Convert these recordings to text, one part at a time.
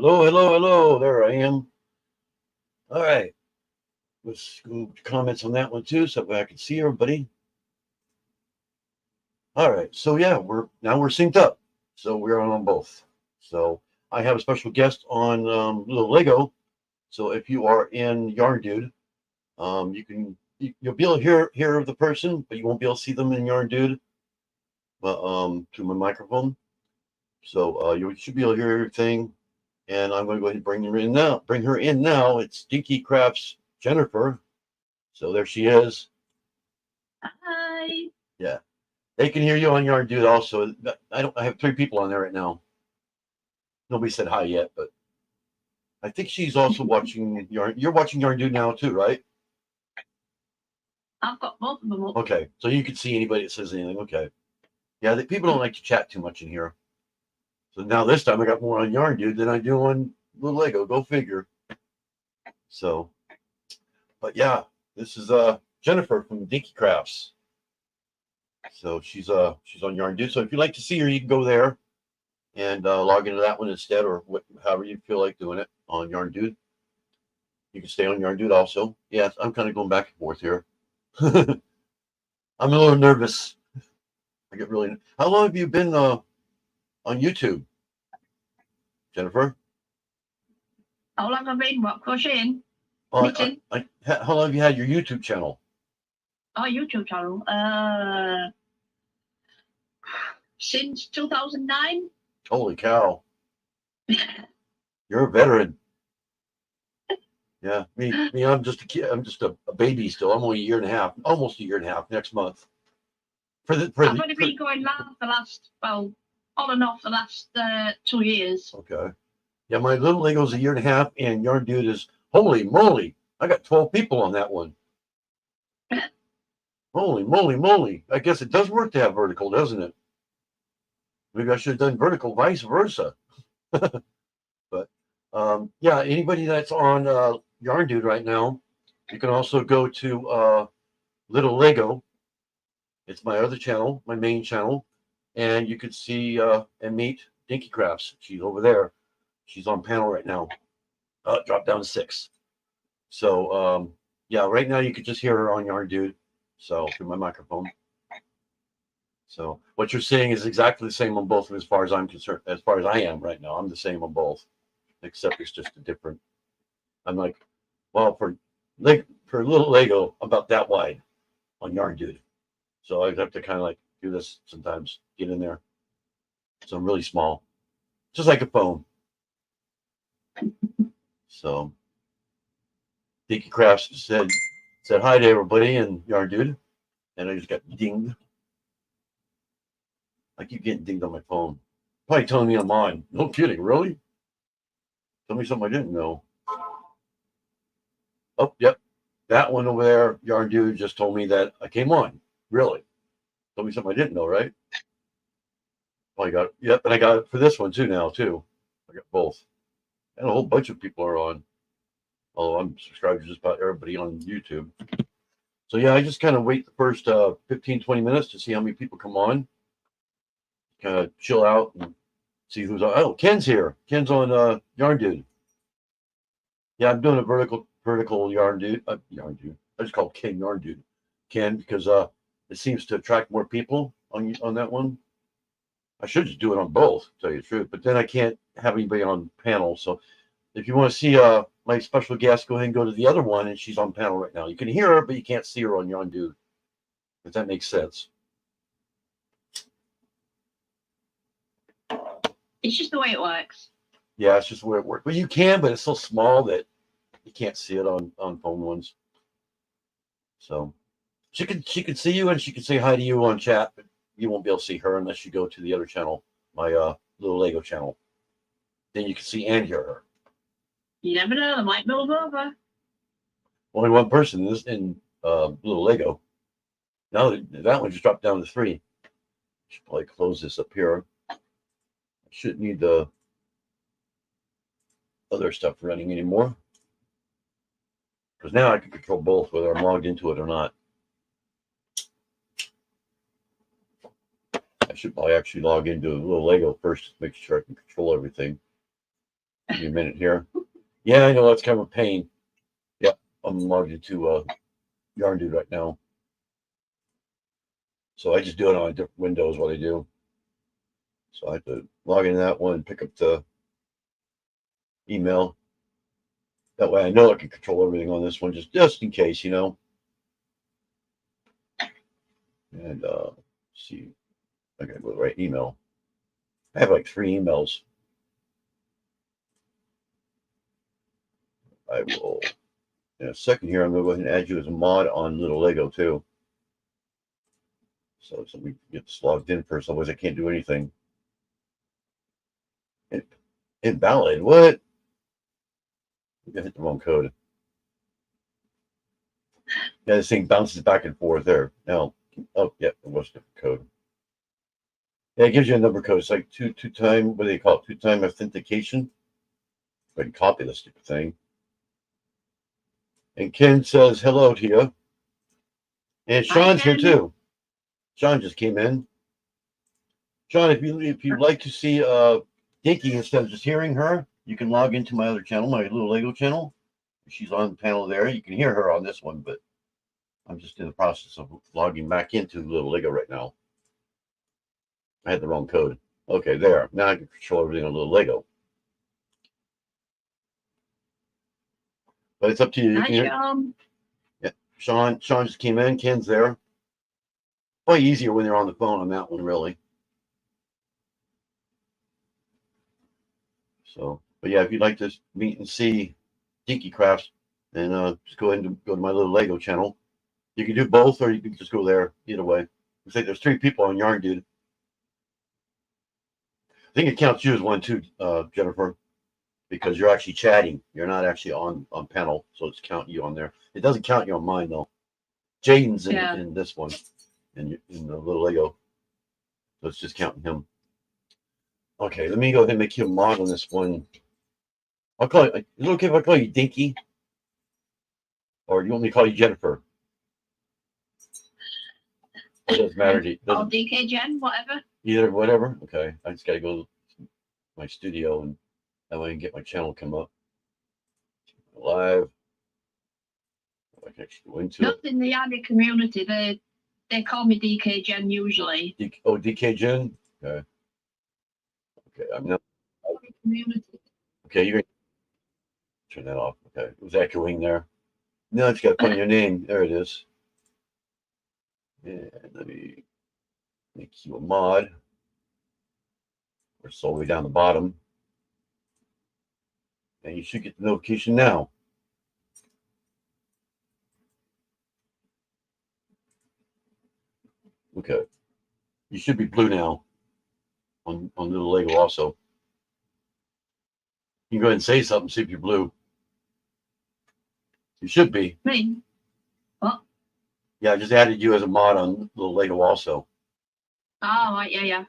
Hello, hello, hello. There I am. All right. Let's go to comments on that one too, so I can see everybody. All right. So yeah, we're synced up. So we're on both. So I have a special guest on Little Lego. So if you are in Yarn Dude, you'll be able to hear the person, but you won't be able to see them in Yarn Dude. Through my microphone. So you should be able to hear everything. And I'm going to go ahead and bring her in now. It's DinkyKrafts Jennifer. So there she is. Hi. Yeah, they can hear you on Yarn Dude also. I have 3 people on there right now. Nobody said hi yet, but I think she's also watching Yarn. You're watching Yarn Dude now too, right? I've got both of them up. Okay, so you can see anybody that says anything. Okay, yeah, people don't like to chat too much in here. So now this time I got more on Yarn Dude than I do on Little Lego. Go figure. So, but yeah, this is Jennifer from DinkyKrafts. So she's on Yarn Dude. So if you'd like to see her, you can go there and log into that one instead, or however you feel like doing it on Yarn Dude. You can stay on Yarn Dude also. Yeah, I'm kind of going back and forth here. I'm a little nervous. I get really. How long have you been on YouTube, Jennifer? How long have I been crocheting? Knitting. How long have you had your YouTube channel? Oh, YouTube channel. Since 2009. Holy cow! You're a veteran. Yeah, me. I'm just a kid. I'm just a baby still. I'm only a year and a half, almost a year and a half next month. I've only been going live the last, on and off the last 2 years. Okay. Yeah, my Little Lego's a year and a half, and Yarn Dude is, holy moly, I got 12 people on that one. Holy moly. I guess it does work to have vertical, doesn't it? Maybe I should have done vertical, vice versa. But yeah, anybody that's on Yarn Dude right now, you can also go to Little Lego. It's my other channel, my main channel, and you could see and meet DinkyKrafts. She's over there. She's on panel right now. Drop down to 6. So yeah, right now you could just hear her on Yarn Dude. So through my microphone. So what you're seeing is exactly the same on both as far as I'm concerned. As far as I am right now, I'm the same on both, except it's just a different. I'm like, well, for Little Lego, about that wide on Yarn Dude. So I have to kind of like do this sometimes, get in there. So I'm really small, just like a phone. So DinkyKrafts said hi to everybody and Yarn Dude, and I just got dinged. I keep getting dinged on my phone. Probably telling me I'm on. No kidding, really? Tell me something I didn't know. Oh, yep. That one over there, Yarn Dude, just told me that I came on. Really? Told me something I didn't know, right? Oh, I got it. Yep, and I got it for this one too now, too. I got both. And a whole bunch of people are on. Although I'm subscribed to just about everybody on YouTube. So yeah, I just kind of wait the first 15, 20 minutes to see how many people come on. Kind of chill out and see who's on. Oh, Ken's here. Ken's on Yarn Dude. Yeah, I'm doing a vertical Yarn Dude. Yarn Dude. I just call Ken Yarn Dude. Ken, because it seems to attract more people on that one. I should just do it on both, to tell you the truth. But then I can't have anybody on panel. So if you want to see my special guest, go ahead and go to the other one, and she's on panel right now. You can hear her, but you can't see her on Yarn Dude. If that makes sense. It's just the way it works. Yeah, it's just the way it works. But you can, but it's so small that you can't see it on phone ones. So she can see you, and she can say hi to you on chat, but you won't be able to see her unless you go to the other channel, my Little Lego channel. Then you can see and hear her. You never know, they might build over. Only one person in Little Lego. Now that one just dropped down to 3. Should probably close this up here. I shouldn't need the other stuff running anymore. Because now I can control both, whether I'm logged into it or not. I should probably actually log into Little Lego first to make sure I can control everything. Give me a minute here. Yeah, I know that's kind of a pain. Yep, I'm logged into Yarn Dude right now. So I just do it on different windows what I do. So I have to log into that one, pick up the email. That way I know I can control everything on this one, just in case, you know. And see, I gotta go to the right email. I have like 3 emails. I will, in a second here, I'm gonna go ahead and add you as a mod on Little Lego too. So we get this logged in first, otherwise I can't do anything. Invalid, what? I hit the wrong code. Yeah, this thing bounces back and forth there. Now, oh, yeah, it was a different code. Yeah, it gives you a number code. It's like two-time, what do they call it? Two-time authentication. Go ahead and copy this stupid thing. And Ken says hello to you. And Sean's here too. Sean just came in. Sean, if you'd like to see Dinky instead of just hearing her, you can log into my other channel, my Little Lego channel. She's on the panel there. You can hear her on this one, but I'm just in the process of logging back into Little Lego right now. I had the wrong code. Okay, there. Now I can control everything on Little Lego. But it's up to you. Hi, Sean. Yeah, Sean just came in. Ken's there. Probably easier when they're on the phone on that one, really. So, but yeah, if you'd like to meet and see DinkyKrafts, and just go ahead and go to my Little Lego channel. You can do both, or you can just go there. Either way. Looks like there's 3 people on Yarn Dude. I think it counts you as one too, Jennifer, because you're actually chatting. You're not actually on panel, so it's counting you on there. It doesn't count you on mine though. Jaden's in this one, in the Little Lego, so it's just counting him. Okay, let me go ahead and make you a mod on this one. I'll call you. Is it okay if I call you Dinky, or do you want me to call you Jennifer? It doesn't matter. Or DK Jen, whatever. Either, whatever. Okay, I just got to go to my studio, and that way I can get my channel come up live. I can actually go into Not in the Yarny community. They call me DK Jen usually. DK Jen. Okay. Okay, I'm not. Community. Okay, you're gonna turn that off. Okay, it was echoing there. Now I just got to find your name. There it is. And let me make you a mod. We're all the way down the bottom. And you should get the notification now. Okay. You should be blue now on Little Lego also. You can go ahead and say something, see if you're blue. You should be. Me? What? Yeah, I just added you as a mod on Little Lego also. Oh, right, yeah.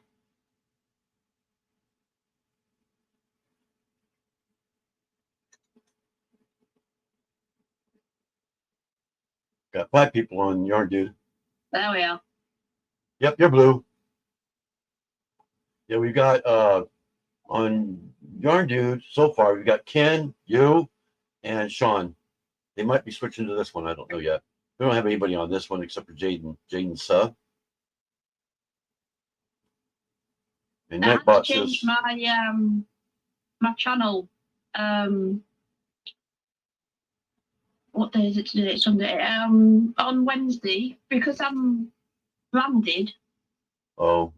Got 5 people on Yarn Dude. There we are. Yep, you're blue. Yeah, we've got on Yarn Dude so far, we've got Ken, you, and Sean. They might be switching to this one. I don't know yet. We don't have anybody on this one except for Jaden. Jaden Suh. And I had to Nightbot change says, my channel. What day is it today? It's Sunday. On Wednesday, because I'm branded. oh.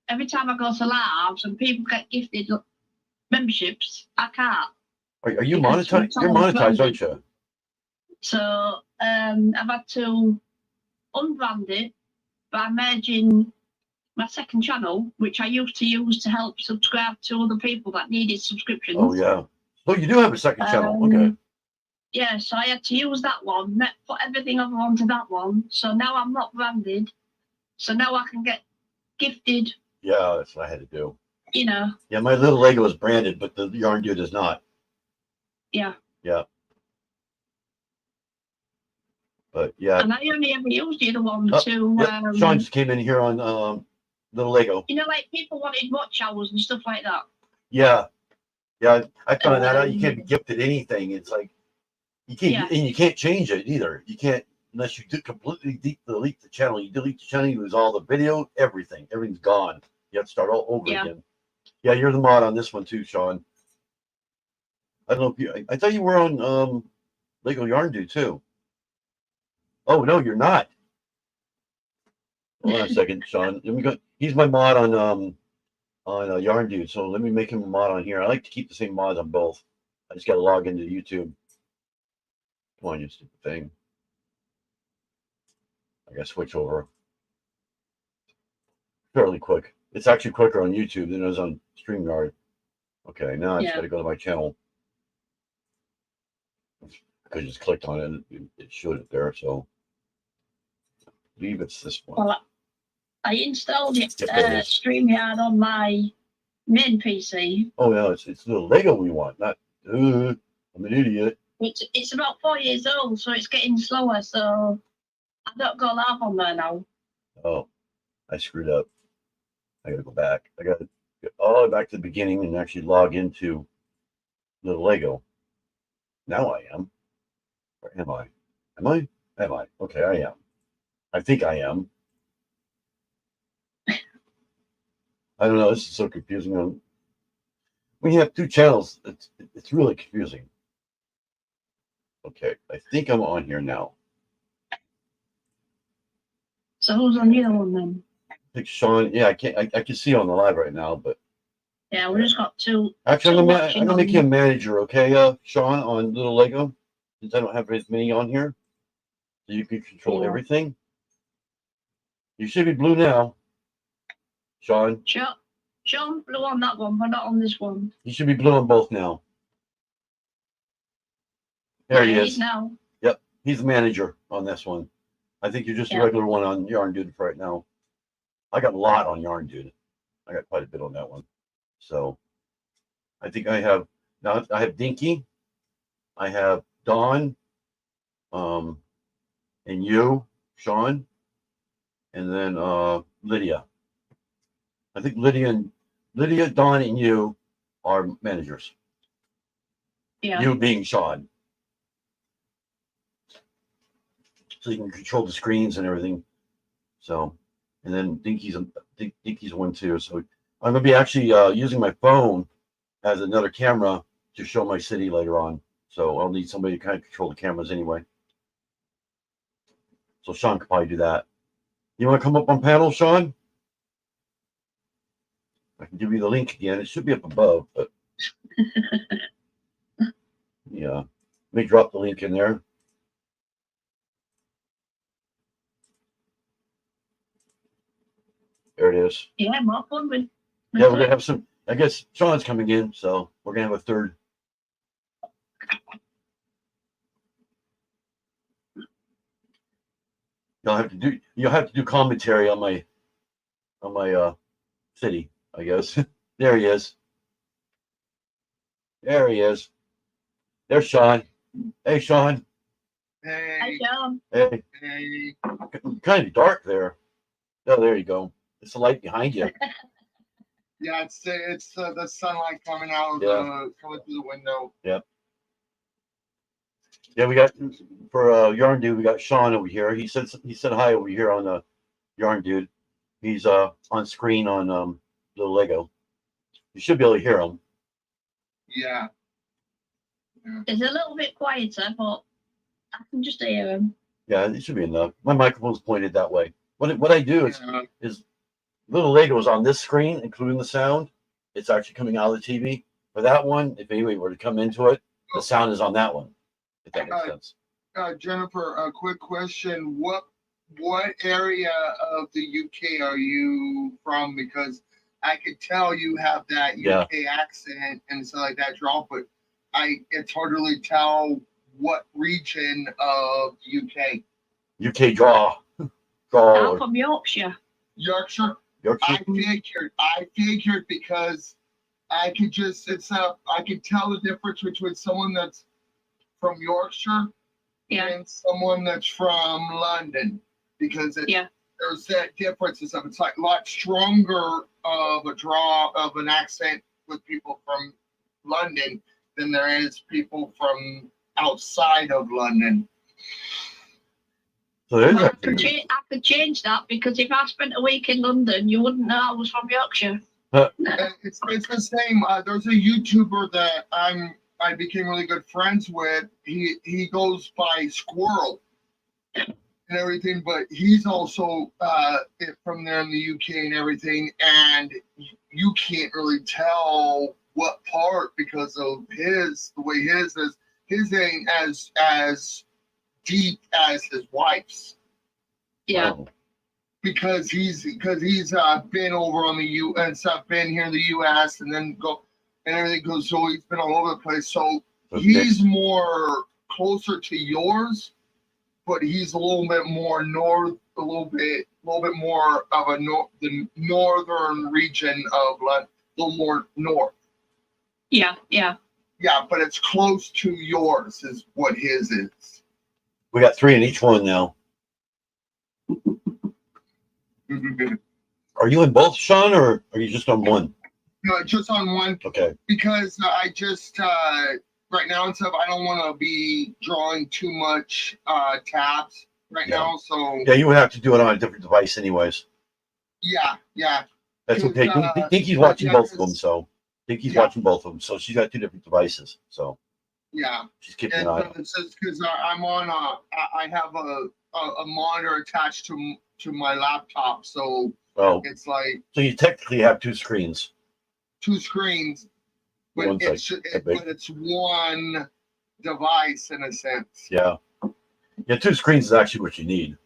Every time I go to lives and people get gifted memberships, I can't. Are you monetized? You're monetized, aren't you? So I've had to unbrand it by merging my second channel, which I used to use to help subscribe to other people that needed subscriptions. Oh yeah. So you do have a second channel, okay? Yeah, so I had to use that one, put everything over onto that one. So now I'm not branded. So now I can get gifted. Yeah, that's what I had to do. You know. Yeah, my Little Lego is branded, but the Yarn Dude is not. Yeah. Yeah. But yeah. And I only ever used the other one to. Yep. Sean just came in here on Little Lego. You know, like people wanted watch hours and stuff like that. Yeah. Yeah, I found that out. You can't be gifted anything. It's like you can't, Yeah. and you can't change it either. You can't unless you completely delete the channel. You delete the channel, you lose all the video, everything. Everything's gone. You have to start all over Yeah. again. Yeah, you're the mod on this one too, Sean. I don't know if you. I thought you were on Lego Yarn Dude too. Oh no, you're not. Hold on a second, Sean. Let me go. He's my mod on Yarn Dude. So let me make him a mod on here. I like to keep the same mods on both. I just got to log into YouTube. Come on, you stupid thing. I got to switch over. Fairly quick. It's actually quicker on YouTube than it is on StreamYard. Okay, now I just got to go to my channel. I just clicked on it. It showed it there. So I believe it's this one. Well, I installed it, Yep, there it is. StreamYard on my main PC. Oh yeah, it's the Lego we want, not. I'm an idiot. It's about 4 years old, so it's getting slower. So I don't go live on there now. Oh, I screwed up. I got to go back. I got to get all the way back to the beginning and actually log into the Lego. Now I am. Or am I? Am I? Am I? Okay, I am. I think I am. I don't know. This is so confusing. When you have two channels, it's really confusing. Okay, I think I'm on here now. So who's on the other one then? I think Sean. Yeah, I can't. I can see on the live right now, but Yeah, we just got two. actually, two I'm gonna make you a manager, okay, Sean, on Little Lego, since I don't have as many on here, so you can control everything. You should be blue now, Sean. Sean blue on that one, but not on this one. You should be blue on both now. There he is. Now. Yep, he's the manager on this one. I think you're just a regular one on Yarn Dude for right now. I got a lot on Yarn Dude. I got quite a bit on that one. So I think I have now. I have Dinky, I have Dawn, and you, Sean, and then Lydia. I think Lydia, Dawn, and you are managers. Yeah. You being Sean. So you can control the screens and everything. So, and then Dinky's one too. So I'm gonna be actually using my phone as another camera to show my city later on. So I'll need somebody to kind of control the cameras anyway. So Sean could probably do that. You want to come up on panel, Sean? I can give you the link again. It should be up above, but yeah. Let me drop the link in there. There it is. Yeah, more fun with. Yeah, we're gonna have some. I guess Sean's coming in, so we're gonna have a third. You'll have to do commentary on my city, I guess. There he is. There he is. There's Sean. Hey, Sean. Hey. Hi, Sean. Hey. Hey. Kind of dark there. Oh, there you go. It's the light behind you. Yeah, it's the sunlight coming out coming through the window. Yep. Yeah, we got for Yarn Dude. We got Sean over here. He said hi over here on the Yarn Dude. He's on screen on the Lego. You should be able to hear him. Yeah. It's a little bit quieter, but I can just hear him. Yeah, it should be enough. My microphone's pointed that way. What I do is little Legos on this screen, including the sound. It's actually coming out of the TV. For that one, if anybody were to come into it, the sound is on that one. If that makes sense. Jennifer, a quick question. What area of the UK are you from? Because I could tell you have that UK accent and stuff like that draw, but it's hard to really tell what region of UK. UK draw. I'm from Yorkshire. Yorkshire. Yorkshire. I figured because I could I could tell the difference between someone that's from Yorkshire and someone that's from London, because there's that difference. It's like a lot stronger of a draw of an accent with people from London than there is people from outside of London. So there's Well, I actually could change that, because if I spent a week in London, you wouldn't know I was from Yorkshire. It's the same. There's a YouTuber that I became really good friends with. He goes by Squirrel and everything, but he's also from there in the UK and everything, and you can't really tell what part because of the way his is. His ain't as deep as his wife's. Yeah. oh, Because he's been over on the U and stuff, been here in the US and then go and everything goes, so he's been all over the place. So okay. he's more closer to yours, but he's a little bit more north, a little bit more of the northern region of London, a little more north. Yeah. Yeah. Yeah, but it's close to yours is what his is. We got 3 in each one now. Are you in both, Sean, or are you just on one? No, just on one. Okay. Because I just right now and stuff, I don't want to be drawing too much tabs right now. So Yeah, you would have to do it on a different device, anyways. yeah. That's okay. Dinky's watching both of them, so Dinky's watching both of them. So she's got 2 different devices. So yeah. she's keeping And an eye on. it's just because I'm on I have a monitor attached to my laptop, so it's like so you technically have 2 screens. 2 screens, but it's one device in a sense. Yeah. 2 screens is actually what you need.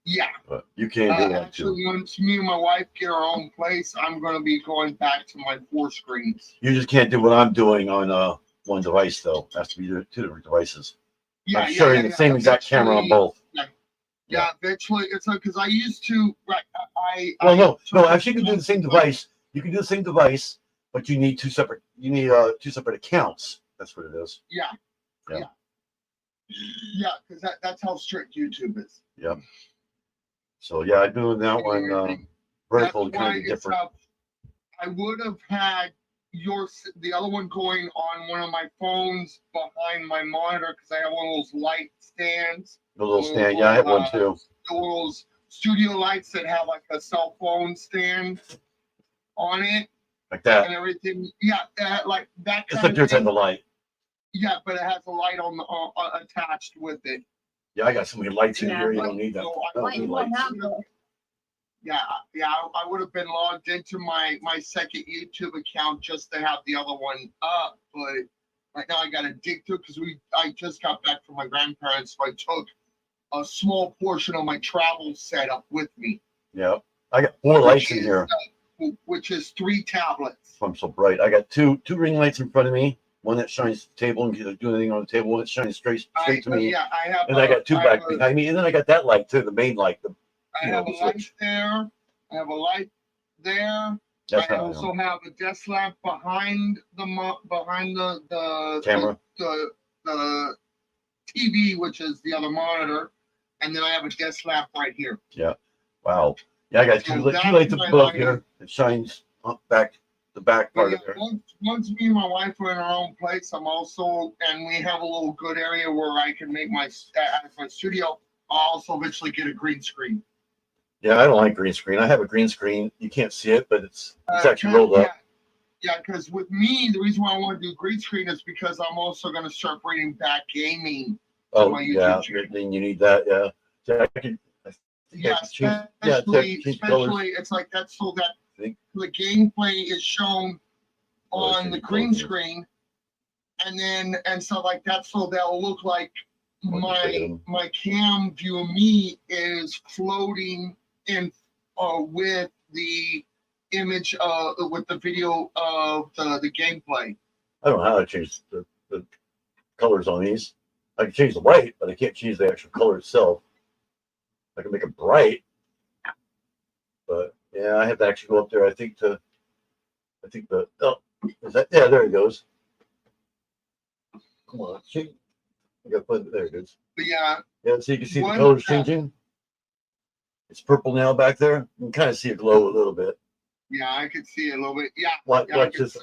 Yeah. But you can't do that. Actually, once me and my wife get our own place, I'm going to be going back to my 4 screens. You just can't do what I'm doing on one device, though. It has to be 2 different devices. Yeah, I'm sharing the same exact camera on both. Yeah, eventually, it's like because I used to. Right, no. Actually, you can do the same device. You can do the same device, but you need 2 separate. You need 2 separate accounts. That's what it is. Yeah, because that's how strict YouTube is. Yeah. So yeah, I'm doing that one vertical, kind of different. I would have had the other one going on one of my phones behind my monitor because I have one of those light stands. The little stand, yeah, I have one too. Those studio lights that have like a cell phone stand on it, like that, and everything. Yeah, like that. It's like there's the light. Yeah, but it has a light on attached with it. Yeah, I got so many lights in here. You don't need that. Yeah, I would have been logged into my second YouTube account just to have the other one up, but right now I got to dig through because I just got back from my grandparents, so I took a small portion of my travel setup with me. Yeah, I got 4 lights in here, which is 3 tablets. I'm so bright. I got two ring lights in front of me. One that shines to the table and can do anything on the table. One that shines straight to me. Yeah, I have. And I got 2 back behind me, and then I got that light too, the main light. I have a light there. I have a light there. I also have a desk lamp behind the camera, the TV, which is the other monitor, and then I have a desk lamp right here. Yeah. Wow. Yeah, I got 2 lights above here. It shines up the back part of there. Once me and my wife are in our own place, and we have a little good area where I can make my studio. I'll also eventually get a green screen. Yeah, I don't like green screen. I have a green screen. You can't see it, but it's actually rolled up. Yeah, because with me, the reason why I want to do green screen is because I'm also going to start bringing back gaming. Oh, yeah, then you need that. Yeah, especially it's like that's so that the gameplay is shown on the green screen, and stuff like that, so that'll look like my cam view of me is floating in with the image with the video of the gameplay. I don't know how to change the colors on these. I can change the white, but I can't change the actual color itself. I can make it bright, but yeah, I have to actually go up there. I think is that, yeah, there it goes. Come on, see. I got to put it there. It is. But yeah, so you can see the colors changing. It's purple now back there. You can kind of see it glow a little bit. Yeah, I could see it a little bit. Yeah. Watch, yeah, watch this.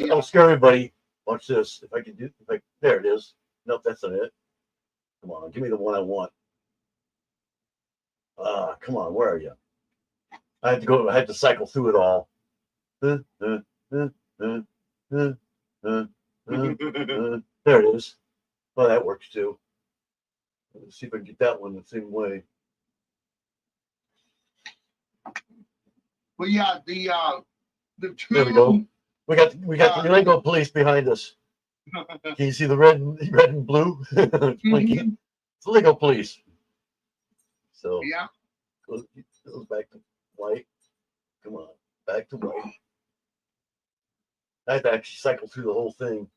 I'll scare everybody. Watch this. If I can do, there it is. Nope, that's not it. Come on, give me the one I want. Come on, where are you? I had to cycle through it all. There it is. Oh, that works too. Let's see if I can get that one the same way. But yeah, the two. There we go. We got the Lego police behind us. Can you see the red and blue? It's blinking. It's the Lego police. So Yeah. goes back to white. Come on, back to white. I had to actually cycle through the whole thing.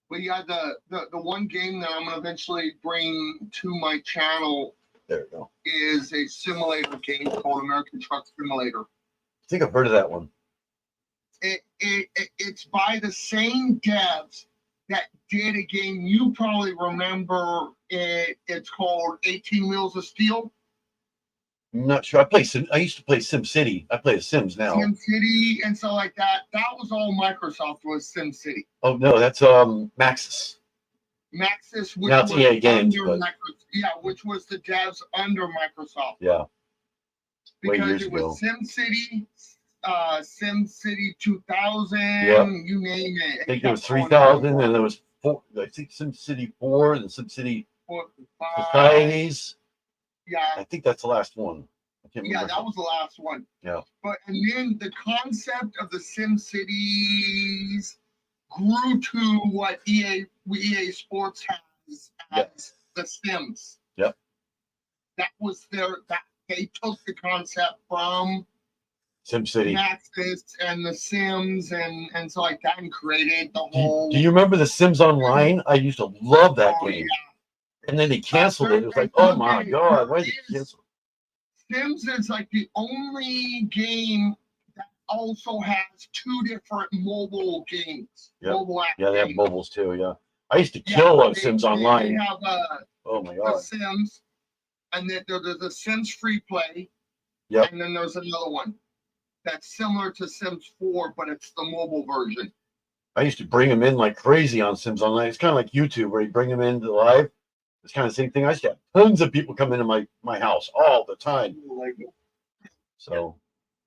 But yeah, the one game that I'm gonna eventually bring to my channel, there we go, is a simulator game called American Truck Simulator. I think I've heard of that one. It's by the same devs that did a game you probably remember. It's called 18 Wheels of Steel. I'm not sure. I used to play Sim City. I play Sims now. Sim City and stuff like that. That was all Microsoft, was Sim City. Oh no, that's Maxis. Maxis, which now it's was EA Games, under which was the devs under Microsoft. Yeah. Because it was Sim City, Sim City 2000, yep. You name it. I think there was 3000, and there was 4. I think Sim City 4 and Sim City Societies. Yeah. I think that's the last one. I can't remember. Yeah, that was the last one. Yeah. And then the concept of the Sim Cities grew to what EA Sports has as the Sims. Yep. That was they took the concept from Sim City, Maxis and the Sims and so like that, and created the whole. Do you remember the Sims Online? I used to love that game. Yeah. And then they canceled it. It was like, oh my God, why did they cancel it? Sims is like the only game that also has 2 different mobile games. Yep. Mobile app yeah, they have games. mobiles too. Yeah, I used to kill Sims Online. They have oh my God. The Sims, and then there's the Sims Free Play. Yep. And then there's another one that's similar to Sims 4, but it's the mobile version. I used to bring them in like crazy on Sims Online. It's kind of like YouTube, where you bring them into live. It's kind of the same thing. I used to have tons of people come into my house all the time. So,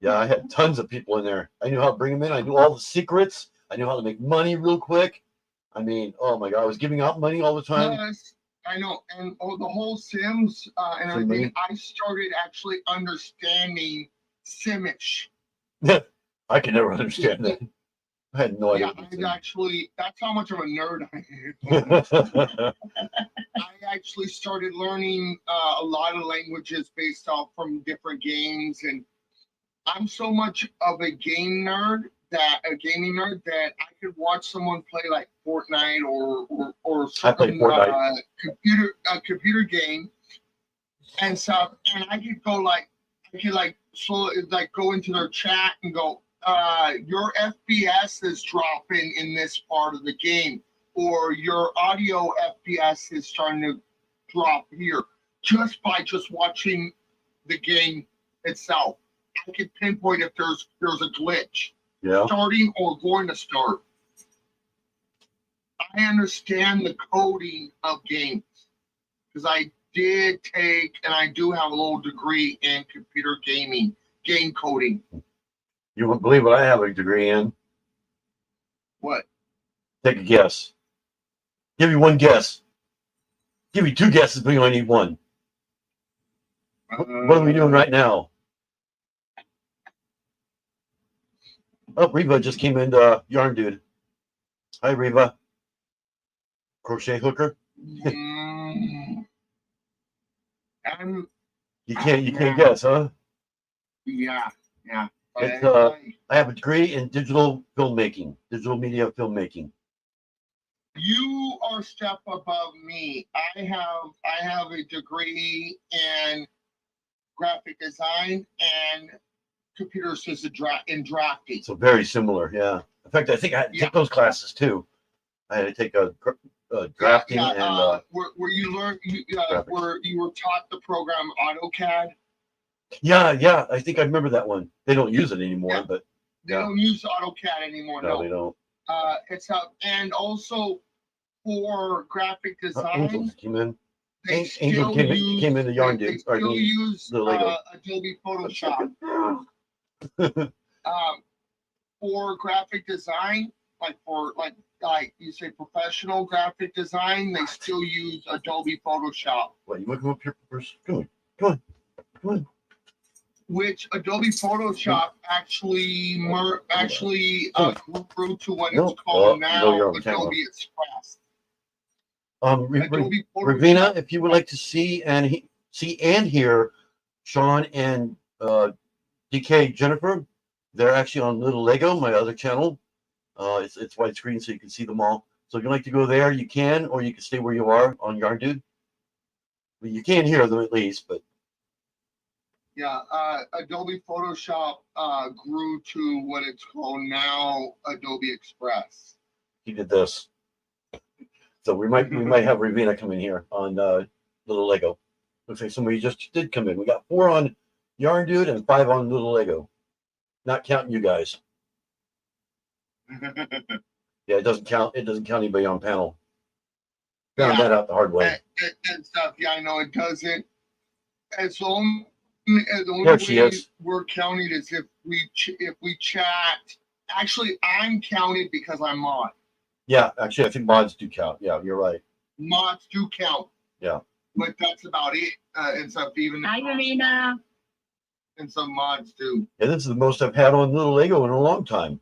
yeah, I had tons of people in there. I knew how to bring them in. I knew all the secrets. I knew how to make money real quick. I mean, oh my God, I was giving out money all the time. Yes, I know. And the whole Sims and everything, I started actually understanding Simish. I can never understand that. I had no idea. That's how much of a nerd I am. I actually started learning a lot of languages based off from different games, and I'm so much of a gaming nerd that I could watch someone play like Fortnite or certain computer game and stuff, and I could go into their chat and go, your FPS is dropping in this part of the game, or your audio FPS is starting to drop here, just by watching the game itself. I can pinpoint if there's a glitch starting or going to start. I understand the coding of games because I did take, and I do have a little degree in computer gaming, game coding. You won't believe what I have a degree in. What? Take a guess. Give me one guess. Give me 2 guesses, but you only need one. What are we doing right now? Oh, Reva just came into Yarn Dude. Hi, Reva. Crochet hooker. You can't guess, huh? Yeah. I have a degree in digital filmmaking, digital media filmmaking. You are a step above me. I have a degree in graphic design and computer assisted drafting. So very similar, yeah. In fact, I think I had to take those classes too. I had to take a drafting and where you learn where you were taught the program AutoCAD. Yeah. I think I remember that one. They don't use it anymore, but They Yeah. don't use AutoCAD anymore. No, No, they don't. it's up, and also for graphic Angel design, just came in. they Angel still came in the yarn they dude. Or still the use Lego. Adobe Photoshop. For graphic design, like you say professional graphic design, they still use Adobe Photoshop. What, you want to come up here first? Come on. Which Adobe Photoshop actually grew to what No. it's called Oh, now you're on camera. Adobe Express. Ravina, Photoshop. if you would like to see and hear Sean and DK Jennifer, they're actually on Little Lego, my other channel. It's widescreen, so you can see them all. So if you'd like to go there, you can, or you can stay where you are on Yarn Dude. But you can hear them at least. But Yeah, Adobe Photoshop grew to what it's called now Adobe Express. he did this. So we might have Ravina come in here on Little Lego. Looks like somebody just did come in. We got 4 on Yarn Dude and 5 on Little Lego. Not counting you guys. Yeah, it doesn't count. It doesn't count anybody on panel. Found that out the hard way. And stuff. Yeah, I know it doesn't. As long the only There she way is. we're counted is if we chat. Actually, I'm counted because I'm mod. Yeah, actually, I think mods do count. Yeah, you're right. Mods do count. Yeah. But that's about it. And stuff. Even Hi, Marina. and some mods do. Yeah, this is the most I've had on Little Lego in a long time.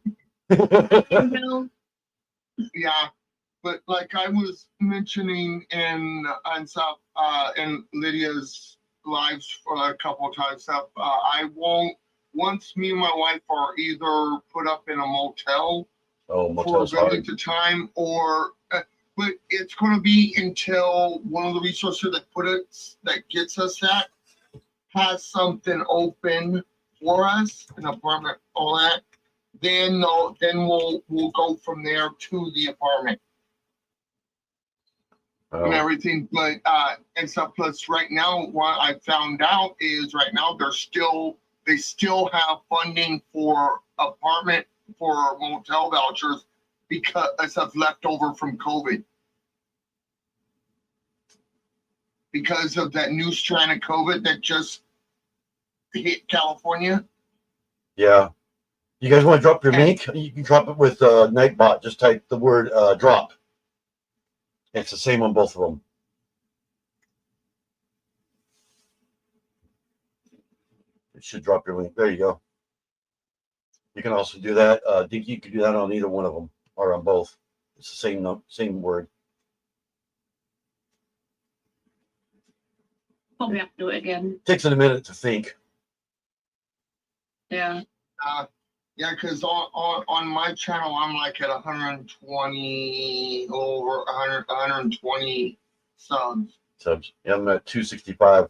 Hello. Yeah, but like I was mentioning in stuff in Lydia's lives a couple of times stuff, I won't, once me and my wife are either put up in a motel Oh, for a motel's good hard. length of time, or but it's going to be until one of the resources that gets us that has something open for us, an apartment, all that. Then we'll go from there to the apartment and Oh, everything. But and stuff. Plus, right now, what I found out is right now they still have funding for apartment for motel vouchers because stuff left over from COVID. Because of that new strand of COVID that just hit California. yeah. You guys want to drop your link? You can drop it with Nightbot. Just type the word drop. It's the same on both of them. It should drop your link. There you go. You can also do that. Dinky, you can do that on either one of them or on both. It's the same word. Probably have to do it again. Takes it a minute to think. Yeah. Yeah, because on my channel, I'm like at 120, over 120 subs. Yeah, I'm at 265.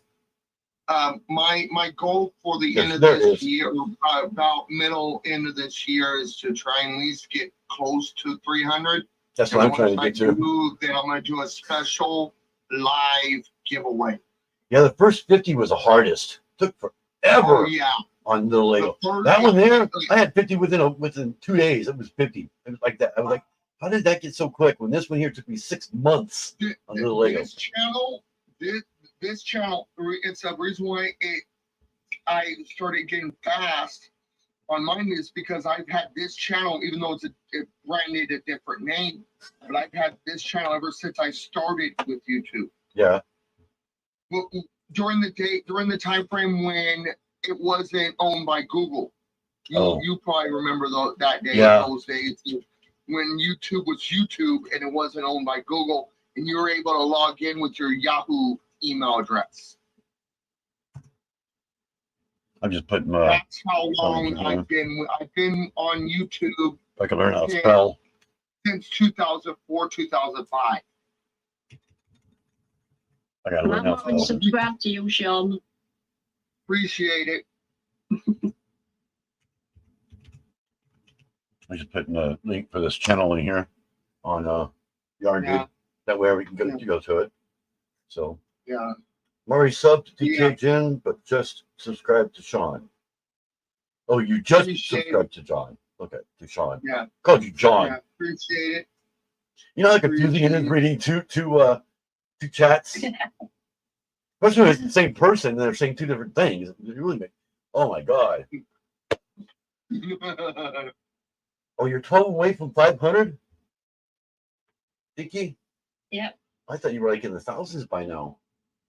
My goal for the Yes, end of there this is. year, about middle end of this year, is to try and at least get close to 300. That's what I'm trying to get to. Then I'm going to do a special live giveaway. Yeah, the first 50 was the hardest. Took forever Oh, yeah. on Little Lego. The first- That one there, I had 50 within 2 days. It was 50. It was like that. I was like, how did that get so quick? When this one here took me 6 months on Little Lego. This channel, it's a reason why I started getting fast on mine is because I've had this channel, even though it branded a different name, but I've had this channel ever since I started with YouTube. Yeah. Well, during the time frame when it wasn't owned by Google. You probably remember that day, Yeah. those days when YouTube was YouTube and it wasn't owned by Google, and you were able to log in with your Yahoo email address. I'm just putting That's how long computer. I've been on YouTube if I can learn how to spell. since 2004, 2005. I gotta learn I'm how to already spell. subscribed to you, Sean. Appreciate it. I'm just putting a link for this channel in here on Yarn Yeah. Dude. That way we can go to it. So Yeah. I'm already subbed to DK Yeah. Jen, but just subscribe to Sean. Oh, you just Appreciate subscribed to John. Okay, to Sean. Yeah. Called you John. Yeah, appreciate it. You know how confusing it is reading two chats? Especially when it's the same person and they're saying two different things. It really makes, oh my God. Oh, you're 12 away from 500? Dinky? Yep. I thought you were like in the thousands by now.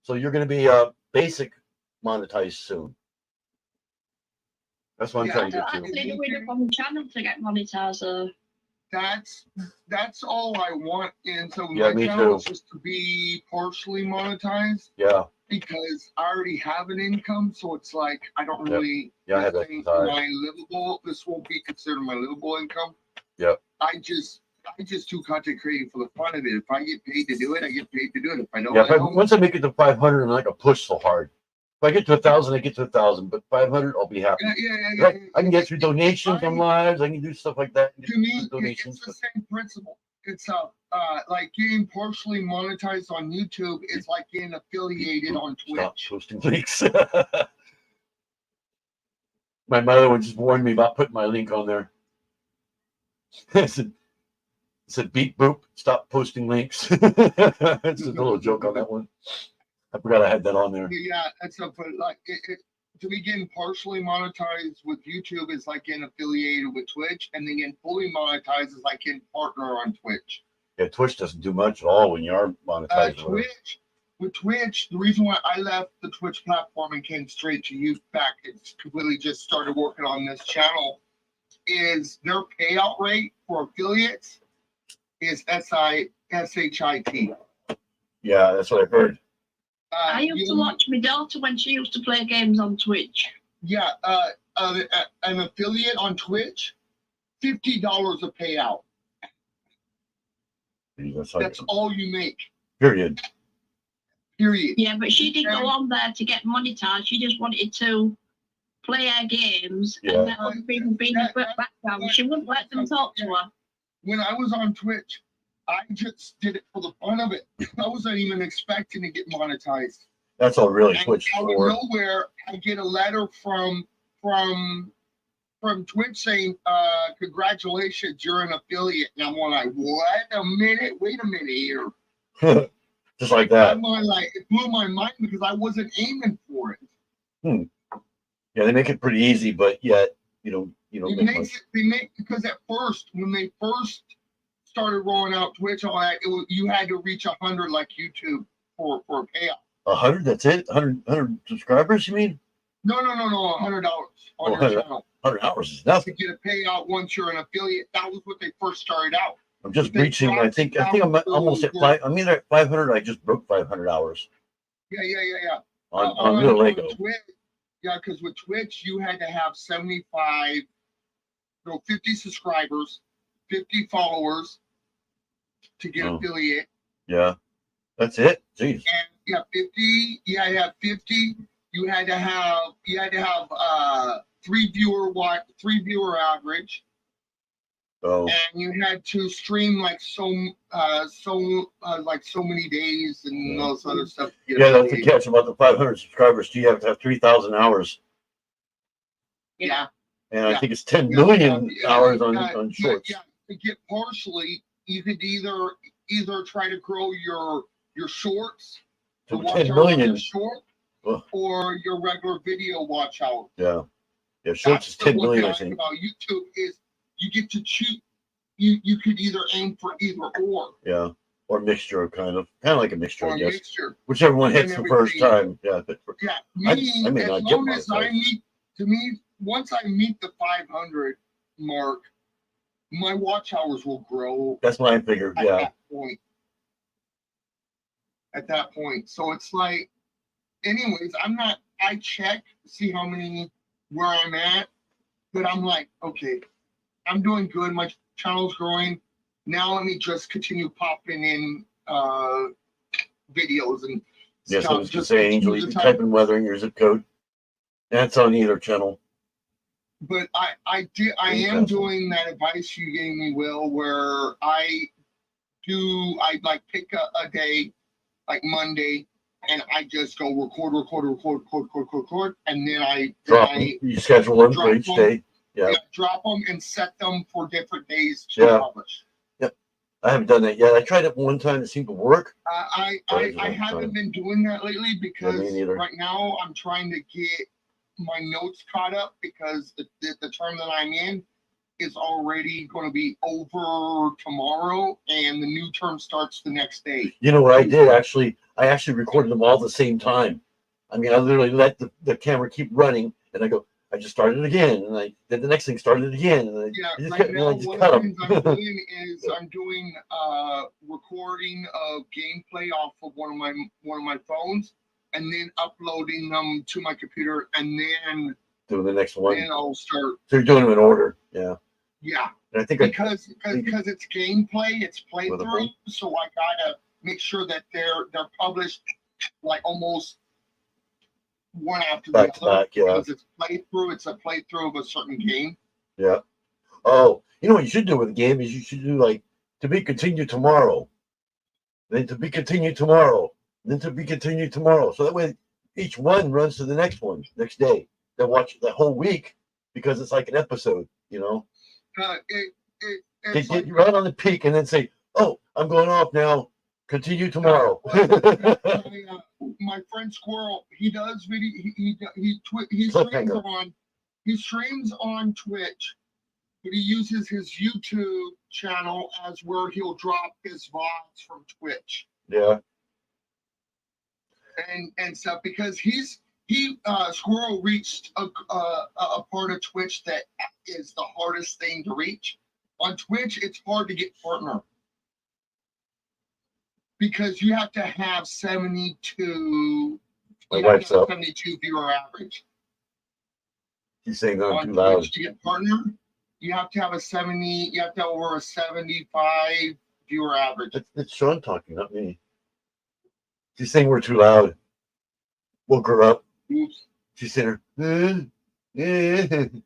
So you're going to be basic monetized soon. That's what I'm Yeah, trying I to don't get to. actually do it on the channel to get monetized. So. That's all I want. And so Yeah, my me channel too. is just to be partially monetized Yeah. because I already have an income. So it's like I don't really Yeah, I have that think desire. my livable. This won't be considered my livable income. Yep. I just do content creating for the fun of it. If I get paid to do it, I get paid to do it. If I don't, Yeah, I don't. once I make it to 500, I'm not going to push so hard. If I get to 1,000, I get to 1,000. But 500, I'll be happy. Yeah. I can get through donations on lives. I can do stuff like that. To me, it's donations. the same principle. It's like getting partially monetized on YouTube. It's like getting affiliated on Twitch. Stop posting links. My mother would just warn me about putting my link on there. It said beep boop, stop posting links. It's just a little joke on that one. I forgot I had that on there. Yeah, that's a but like to be getting partially monetized with YouTube is like getting affiliated with Twitch, and then getting fully monetized is like getting partner on Twitch. Yeah, Twitch doesn't do much at all when you are monetized. With Twitch, the reason why I left the Twitch platform and came straight to you back, it's completely just started working on this channel, is their payout rate for affiliates is SHIT. Yeah, that's what I heard. I used to watch my daughter when she used to play games on Twitch. Yeah, an affiliate on Twitch, $50 a payout. That's all you make. Period. Yeah, but she didn't go on there to get monetized. She just wanted to play her games and let other people be in the background. She wouldn't let them talk to her. When I was on Twitch, I just did it for the fun of it. I wasn't even expecting to get monetized. That's all really and Twitch out for. Of nowhere, I get a letter from Twitch saying, congratulations, you're an affiliate. And I'm like, what? Wait a minute here. Just like that. It blew my mind because I wasn't aiming for it. Yeah, they make it pretty easy, but yet you make because at first, when they first started rolling out Twitch, all that, you had to reach 100 like YouTube for a payout. 100? That's it? 100 subscribers? You mean? No, $100 on your channel. 100 hours is nothing. To get a payout once you're an affiliate, that was what they first started out. I'm just reaching. I think I'm almost at 5. I'm either at 500. Or I just broke 500 hours. Yeah. On Little Lego. Yeah, because with Twitch you had to have 50 subscribers, 50 followers to get affiliate. Yeah, that's it. Jeez. And 50. You had to have 50. You had to have 3 viewer average. Oh. And you had to stream like so many days and all this other stuff. Yeah, that's the catch about the 500 subscribers. You have to have 3,000 hours. Yeah. And I think it's 10 million hours on shorts. Yeah, to get partially, you could either try to grow your shorts to 10 million short, or your regular video watch out. Yeah, shorts is 10 million. I think about YouTube is you get to choose. You could either aim for either or. Yeah, or mixture, kind of like a mixture, I guess. Mixture. Whichever one hits the first time. Yeah, but I may not get once I meet the 500 mark, my watch hours will grow. That's what I figured. Yeah. At that point, so it's like, anyways, I check to see where I'm at, but I'm like, okay, I'm doing good. My channel's growing. Now let me just continue popping in videos and stuff. Yeah, so I was just saying, Angel, you can type in weather in your zip code. That's on either channel. But I am doing that advice you gave me, Will, where I like pick a day, like Monday, and I just go record, and then you schedule them for each day. Yeah. Drop them and set them for different days to Yeah. publish. I haven't done that yet. I tried it one time. It seemed to work. I haven't been doing that lately because neither. right now I'm trying to get my notes caught up because the term that I'm in is already going to be over tomorrow, and the new term starts the next day. You know what I did actually? I actually recorded them all at the same time. I mean, I literally let the camera keep running, and I go. I just started it again, and then the next thing started again. And Right now, one of the things I'm doing is I'm doing recording of gameplay off of one of my phones, and then uploading them to my computer, and then doing the next one. Then I'll start. So you're doing them in order, yeah. Yeah. And I think because it's gameplay, it's playthrough, so I gotta make sure that they're published like almost one after the other. Back, yeah. Because it's playthrough, it's a playthrough of a certain game. Yeah. Oh, you know what you should do with a game is you should do like to be continued tomorrow, then to be continued tomorrow, then to be continued tomorrow. So that way each one runs to the next one next day. They'll watch the whole week because it's like an episode, you know. They get you right on the peak and then say, "Oh, I'm going off now. Continue tomorrow." My friend Squirrel, he does video. He streams on Twitch, but he uses his YouTube channel as where he'll drop his VODs from Twitch. Yeah. And stuff because Squirrel reached a part of Twitch that is the hardest thing to reach. On Twitch, it's hard to get partner because you have to have 72. My wife's up. 72 viewer average. He's saying that on too Twitch loud. To get partner, you have to have a 70. You have to have over a 75 viewer average. It's Sean talking, not me. She's saying we're too loud. Woke her up. Oops. She's sitting there. In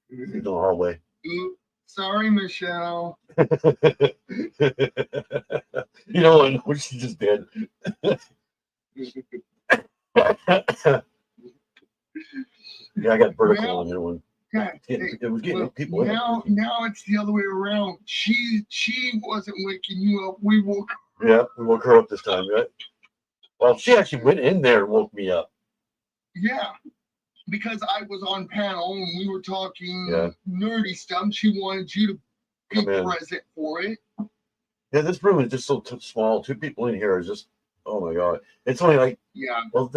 the hallway. Oops. Sorry, Michelle. You know what she just did. Yeah, I got vertical on that one. It was getting people. Now it's the other way around. She wasn't waking you up. We woke. Yeah, we woke her up this time, right? Well, she actually went in there and woke me up. Yeah, because I was on panel and we were talking nerdy stuff. She wanted you to be present for it. Yeah, this room is just so small. Two people in here is just, oh my God. It's only like, well,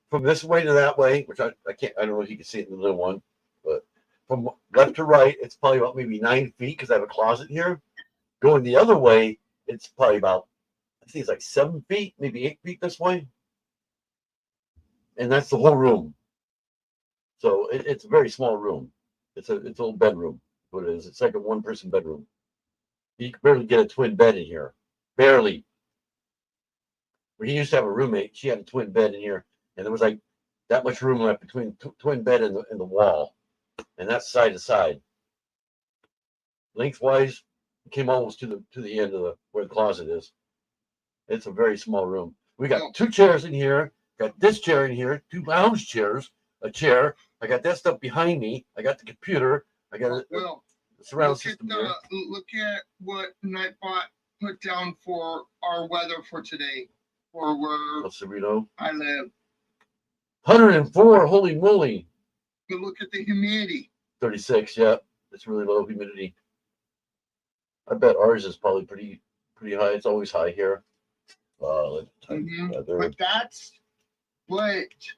from this way to that way, which I can't, I don't know if you can see it in the little one, but from left to right, it's probably about maybe 9 feet because I have a closet here. Going the other way, it's probably about, I think it's like 7 feet, maybe 8 feet this way. And that's the whole room. So it's a very small room. It's a little bedroom. What it is. It's like a one-person bedroom. You can barely get a twin bed in here. Barely. When he used to have a roommate, she had a twin bed in here, and there was like that much room left between twin bed and the wall, and that's side to side. Lengthwise, it came almost to the end of where the closet is. It's a very small room. We got 2 chairs in here. Got this chair in here. 2 lounge chairs. A chair. I got that stuff behind me. I got the computer. I got a surround system here. Look at what Nightbot put down for our weather for today, for where I live. 104. Holy moly! But look at the humidity. 36. Yeah, it's really low humidity. I bet ours is probably pretty high. It's always high here. But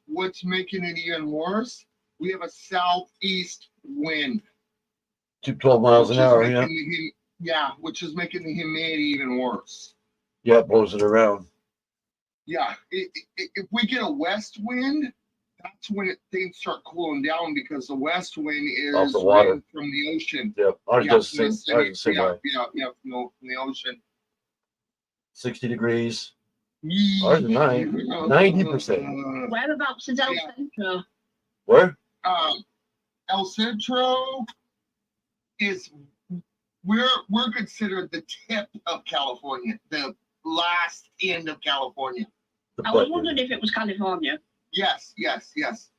what's making it even worse? We have a southeast wind. 12 miles an hour, which is making the humidity even worse. Yeah, it blows it around. Yeah, if we get a west wind, that's when things start cooling down because the west wind is off the water wind from the ocean. Yeah, ours does the same way. From the ocean. 60 degrees. Ours is 90%. Whereabouts is El Centro? Where? El Centro is we're considered the tip of California, the last end of California. I was wondering if it was California. Yes. He's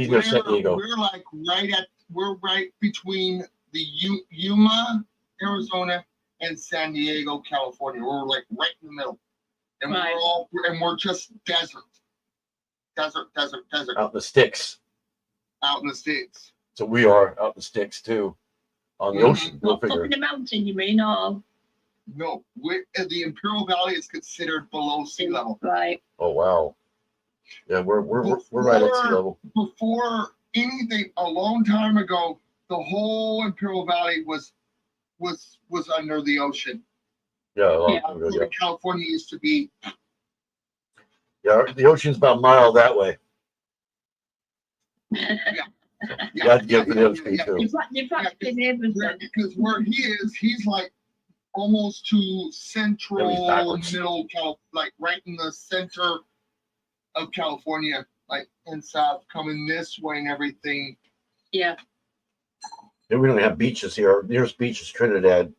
near San Diego. We're like right at we're right between the Yuma, Arizona, and San Diego, California. We're like right in the middle, and Right. we're just desert. Desert. Out in the sticks. Out in the States. So we are out in the sticks too. On the ocean. Go Up in figure. the mountain, you mean, or No, the Imperial Valley is considered below sea level. right? Oh wow. Yeah, we're right at sea level. Before anything, a long time ago, the whole Imperial Valley was under the ocean. Yeah, a long Yeah. time ago, Where yeah. California used to be. Yeah, the ocean's about a mile that way. You have to get for the other speed too. You've actually been everything. Because where he is, he's like almost to Maybe central backwards. middle like right in the center of California, like in south, coming this way and everything. Yeah. Yeah, we don't have beaches here. Our nearest beach is Trinidad.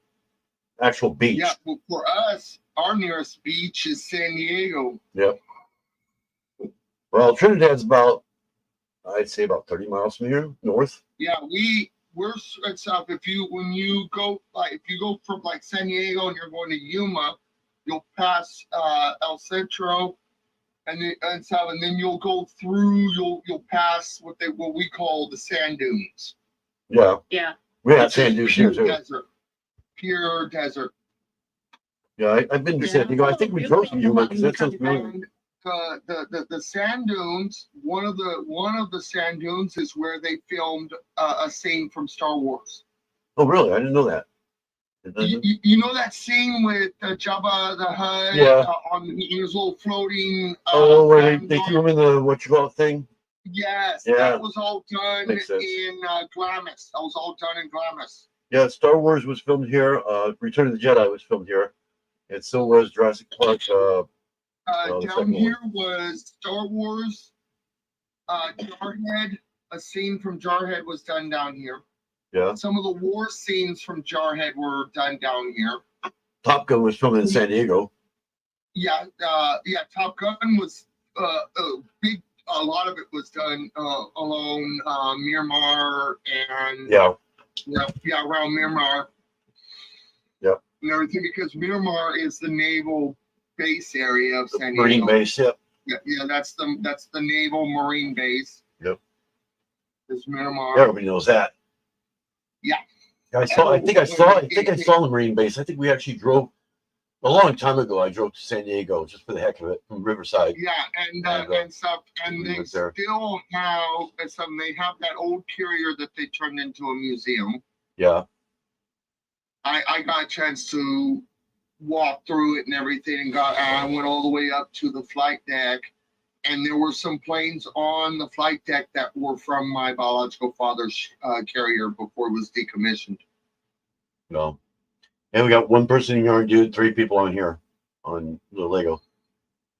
Actual beach. Yeah, well, for us, our nearest beach is San Diego. Yep. Well, Trinidad's about, I'd say about 30 miles from here, north. Yeah, we're at south. If you go from like San Diego and you're going to Yuma, you'll pass El Centro and south, and then you'll go through. You'll pass what we call the sand dunes. Yeah. Yeah. We had sand dunes here too. Desert. Pure desert. Yeah, I've been to San Diego. I think we drove to Yuma because that sounds familiar. The sand dunes. One of the sand dunes is where they filmed a scene from Star Wars. Oh, really? I didn't know that. You know that scene with Jabba the Hutt on his little floating. Where they threw him in the what you call it thing? Yes, Yeah. that was all done Makes sense. in Glamis. That was all done in Glamis. Yeah, Star Wars was filmed here. Return of the Jedi was filmed here, and so was Jurassic Park. The Down second here was Star Wars. Jarhead. A scene from Jarhead was done down here. Yeah. Some of the war scenes from Jarhead were done down here. Top Gun was filmed in San Diego. Yeah, Top Gun was big. A lot of it was done along Miramar and around Miramar. Yep. And everything, because Miramar is the naval base area of San Diego. Marine base. Yep. Yeah, that's the naval marine base. Yep. Is Miramar. Everybody knows that. Yeah. I think I saw the Marine base. I think we actually drove a long time ago. I drove to San Diego just for the heck of it from Riverside. Yeah, and stuff, and they still have some. They have that old carrier that they turned into a museum. Yeah. I got a chance to walk through it and everything, and I went all the way up to the flight deck, and there were some planes on the flight deck that were from my biological father's carrier before it was decommissioned. No. And we got one person in Yarn Dude, 3 people on here on the Lego.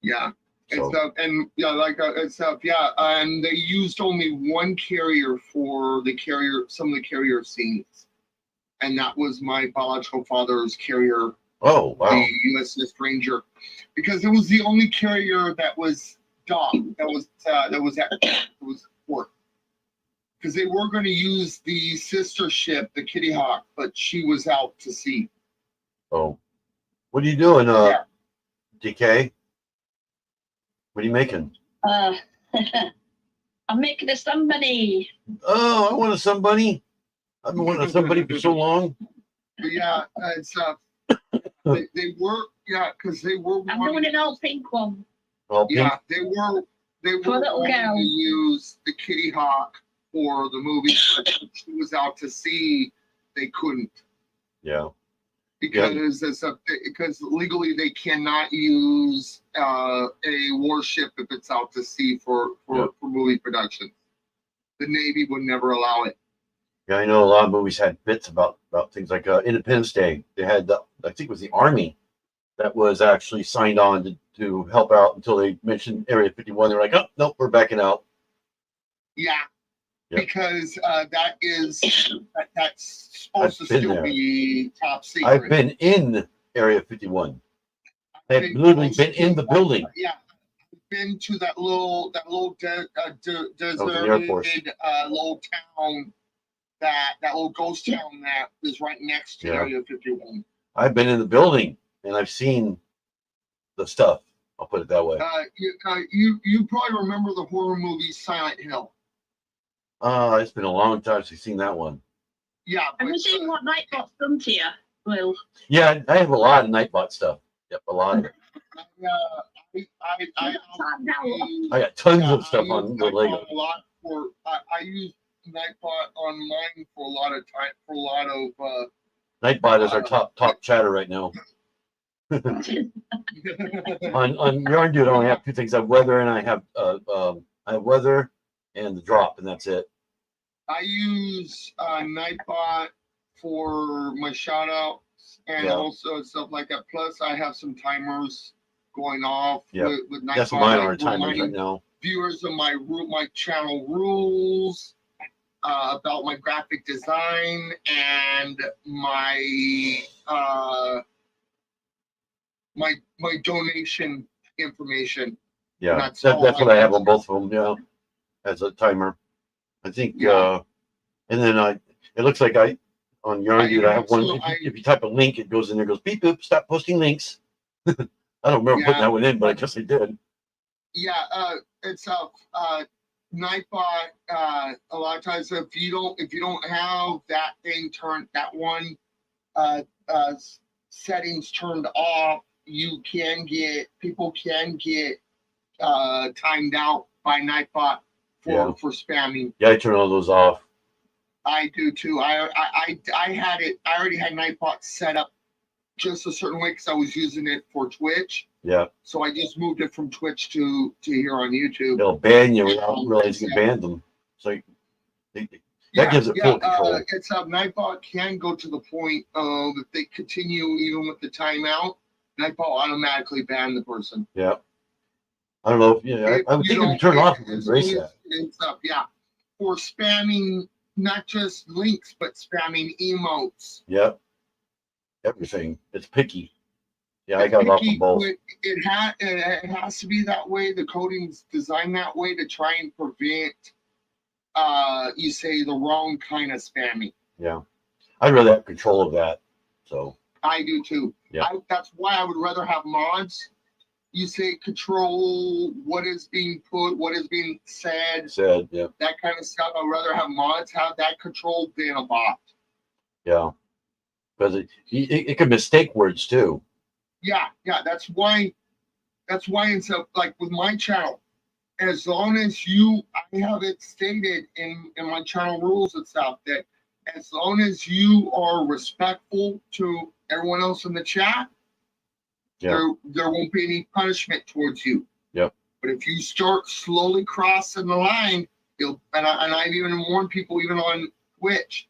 Yeah. So. And stuff, and and stuff, and they used only one carrier for some of the carrier scenes, and that was my biological father's carrier. Oh wow! The USS Ranger, because it was the only carrier that was docked, that was port. Because they were going to use the sister ship, the Kitty Hawk, but she was out to sea. Oh, what are you doing, DK? What are you making? I'm making a somebody. Oh, I want a somebody. I've been wanting a somebody for so long. But yeah, it's they were because they were. I'm doing an old pink one. All pink? Yeah, they were wanting to use the Kitty Hawk for the movie, but she was out to sea. They couldn't. Yeah. Because legally they cannot use a warship if it's out to sea for movie production. The Navy would never allow it. Yeah, I know a lot of movies had bits about things like Independence Day. They had, I think it was the Army that was actually signed on to help out until they mentioned Area 51. They're like, oh, nope, we're backing out. Yeah. Yep. Because that's supposed to still be top secret. I've been in Area 51. I've literally been in the building. Yeah, I've been to that little deserted Air Force. little town that little ghost town that is right next to Yeah. Area 51. I've been in the building and I've seen the stuff. I'll put it that way. You probably remember the horror movie Silent Hill. It's been a long time since I've seen that one. Yeah. Have you seen what Nightbot's done to you, Will? Yeah, I have a lot of Nightbot stuff. Yep, a lot of it. I I got tons Yeah, of stuff I on use the Lego. Nightbot a lot for I use Nightbot online for a lot of time for a lot of Nightbot is our top chatter right now. On Yarn Dude, I only have two things. I have weather and I have weather and the drop, and that's it. I use Nightbot for my shout outs and Yeah. also stuff like that. Plus I have some timers going off Yeah. with Nightbot. That's what mine are like timers right reminding now. viewers of my channel rules, about my graphic design and my my donation information. Yeah, That's that's all what I I have use. on both of them. Yeah, as a timer. I think. Yeah. And then it looks like on Yarn Dude, I have one. also, If you type a link, it goes in there. Goes beep boop. Stop posting links. I don't remember putting Yeah. that one in, but I guess I did. Yeah, it's Nightbot. A lot of times, if you don't have that thing turned, that one settings turned off, people can get timed out by Nightbot for spamming. Yeah, I turn all those off. I do too. I had it. I already had Nightbot set up just a certain way because I was using it for Twitch. Yeah, So I just moved it from Twitch to here on YouTube. they'll ban you without realizing you banned them. So that gives it full control. It's Nightbot can go to the point of if they continue even with the timeout, Nightbot automatically ban the person. Yeah. I don't know if I would think if you turn it off, you would embrace that. It's up, yeah. For spamming not just links, but spamming emotes. Yep. Everything. It's picky. Yeah, I got it off of both. It has to be that way. The coding's designed that way to try and prevent you say the wrong kind of spamming. Yeah. I'd rather have control of that. So I do too. Yeah. That's why I would rather have mods. You say control what is being put, what is being said, yeah. that kind of stuff. I'd rather have mods have that control than a bot. Yeah. Because it could mistake words too. Yeah. That's why instead of, like with my channel, as long as I have it stated in my channel rules and stuff that as long as you are respectful to everyone else in the chat, there won't be any punishment towards you. Yep. But if you start slowly crossing the line, and I've even warned people even on Twitch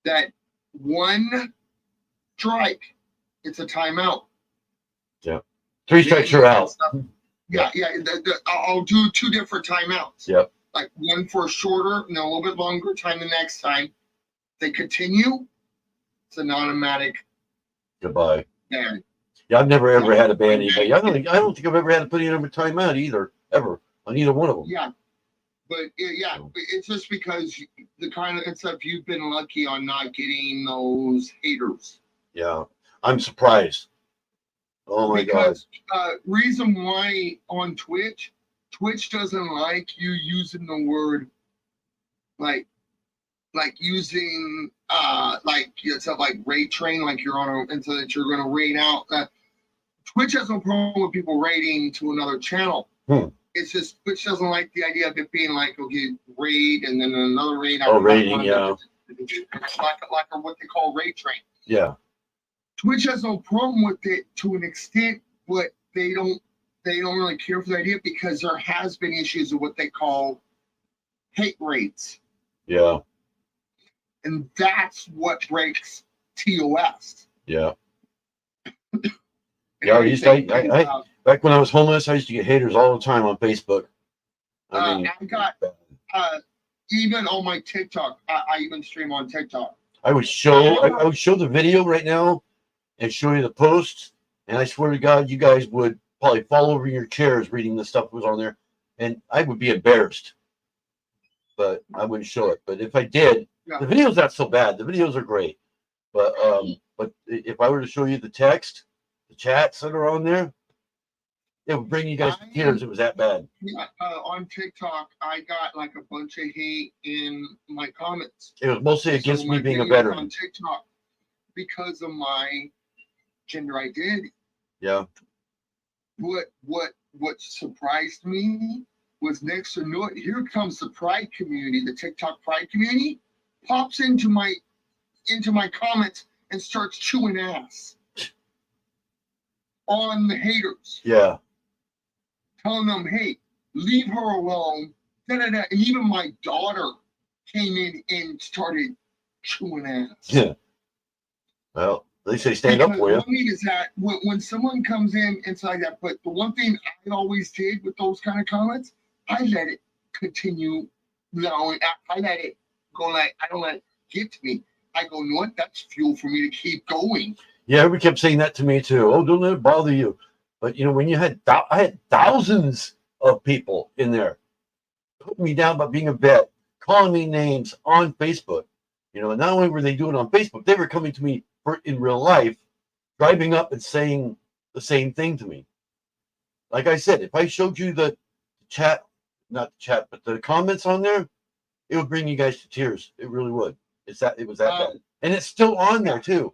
that one strike, it's a timeout. Yeah. 3 strikes, you're out. Yeah. I'll do 2 different timeouts. Yep. Like one for a shorter and a little bit longer time the next time. They continue, it's an automatic Goodbye. ban. Yeah, I've never ever had to ban anybody. I don't think I've ever had to put anyone in timeout either, ever, on either one of them. Yeah. But it's just because the kind of stuff you've been lucky on not getting those haters. Yeah. I'm surprised. Oh my God. Because reason why on Twitch doesn't like you using the word like using like it's like raid train, like you're on and so that you're gonna raid out. Twitch has no problem with people raiding to another channel. It's just Twitch doesn't like the idea of it being like, okay, raid and then another raid. Raiding, yeah. Like what they call raid train. Yeah. Twitch has no problem with it to an extent, but they don't really care for the idea because there has been issues of what they call hate raids. Yeah. And that's what breaks TOS. Yeah. Yeah, back when I was homeless, I used to get haters all the time on Facebook. I got even on my TikTok. I even stream on TikTok. I would show the video right now and show you the post, and I swear to God, you guys would probably fall over in your chairs reading the stuff that was on there, and I would be embarrassed. But I wouldn't show it. But if I did, Yeah. The video's not so bad. The videos are great, but if I were to show you the text, the chats that are on there, it would bring you guys to tears. It was that bad. Yeah, on TikTok, I got like a bunch of hate in my comments. It was mostly against me my being a videos veteran. on TikTok because of my gender identity. Yeah. What surprised me was next to no, here comes the Pride community, the TikTok Pride community, pops into my comments and starts chewing ass on the haters. Yeah. Telling them, hey, leave her alone. Da-da-da. And even my daughter came in and started chewing ass. Yeah. Well, they say stand up for you. One thing is that when someone comes in and like that, but the one thing I always did with those kind of comments, I let it continue. No, I let it go. Like I don't let it get to me. I go, you know what? That's fuel for me to keep going. Yeah, everybody kept saying that to me too. Oh, don't let it bother you. But you know, when you had, I had thousands of people in there putting me down about being a vet, calling me names on Facebook. You know, and not only were they doing it on Facebook, they were coming to me in real life, driving up and saying the same thing to me. Like I said, if I showed you the chat, not the chat, but the comments on there, it would bring you guys to tears. It really would. It was that bad, and it's still on there too.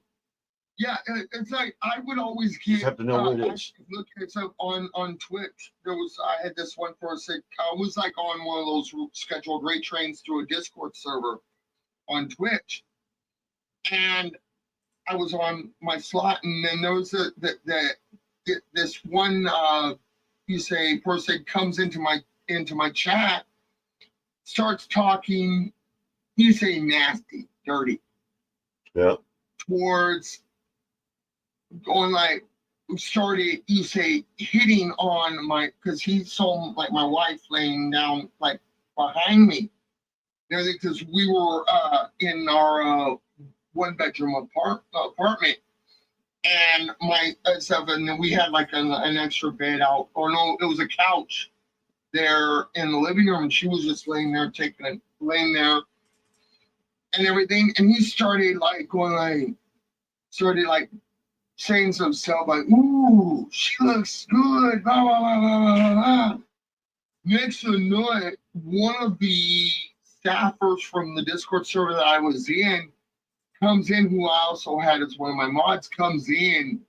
Yeah, it's like I would always You get. just have to know what it is. Look, it's up on Twitch. I had this one person. I was like on one of those scheduled rate trains through a Discord server on Twitch, and I was on my slot, and then there was this one you say person comes into my chat, starts talking. You say nasty, dirty. Yeah. Towards going like started you say hitting on my because he saw like my wife laying down like behind me and everything because we were in our 1-bedroom apartment and my stuff and then we had like an extra bed out or no it was a couch there in the living room and she was just laying there and everything and he started like going like saying some stuff like, ooh, she looks good, blah, blah, blah, blah, blah, blah. Next to know it, one of the staffers from the Discord server that I was in comes in, who I also had as one of my mods, comes in,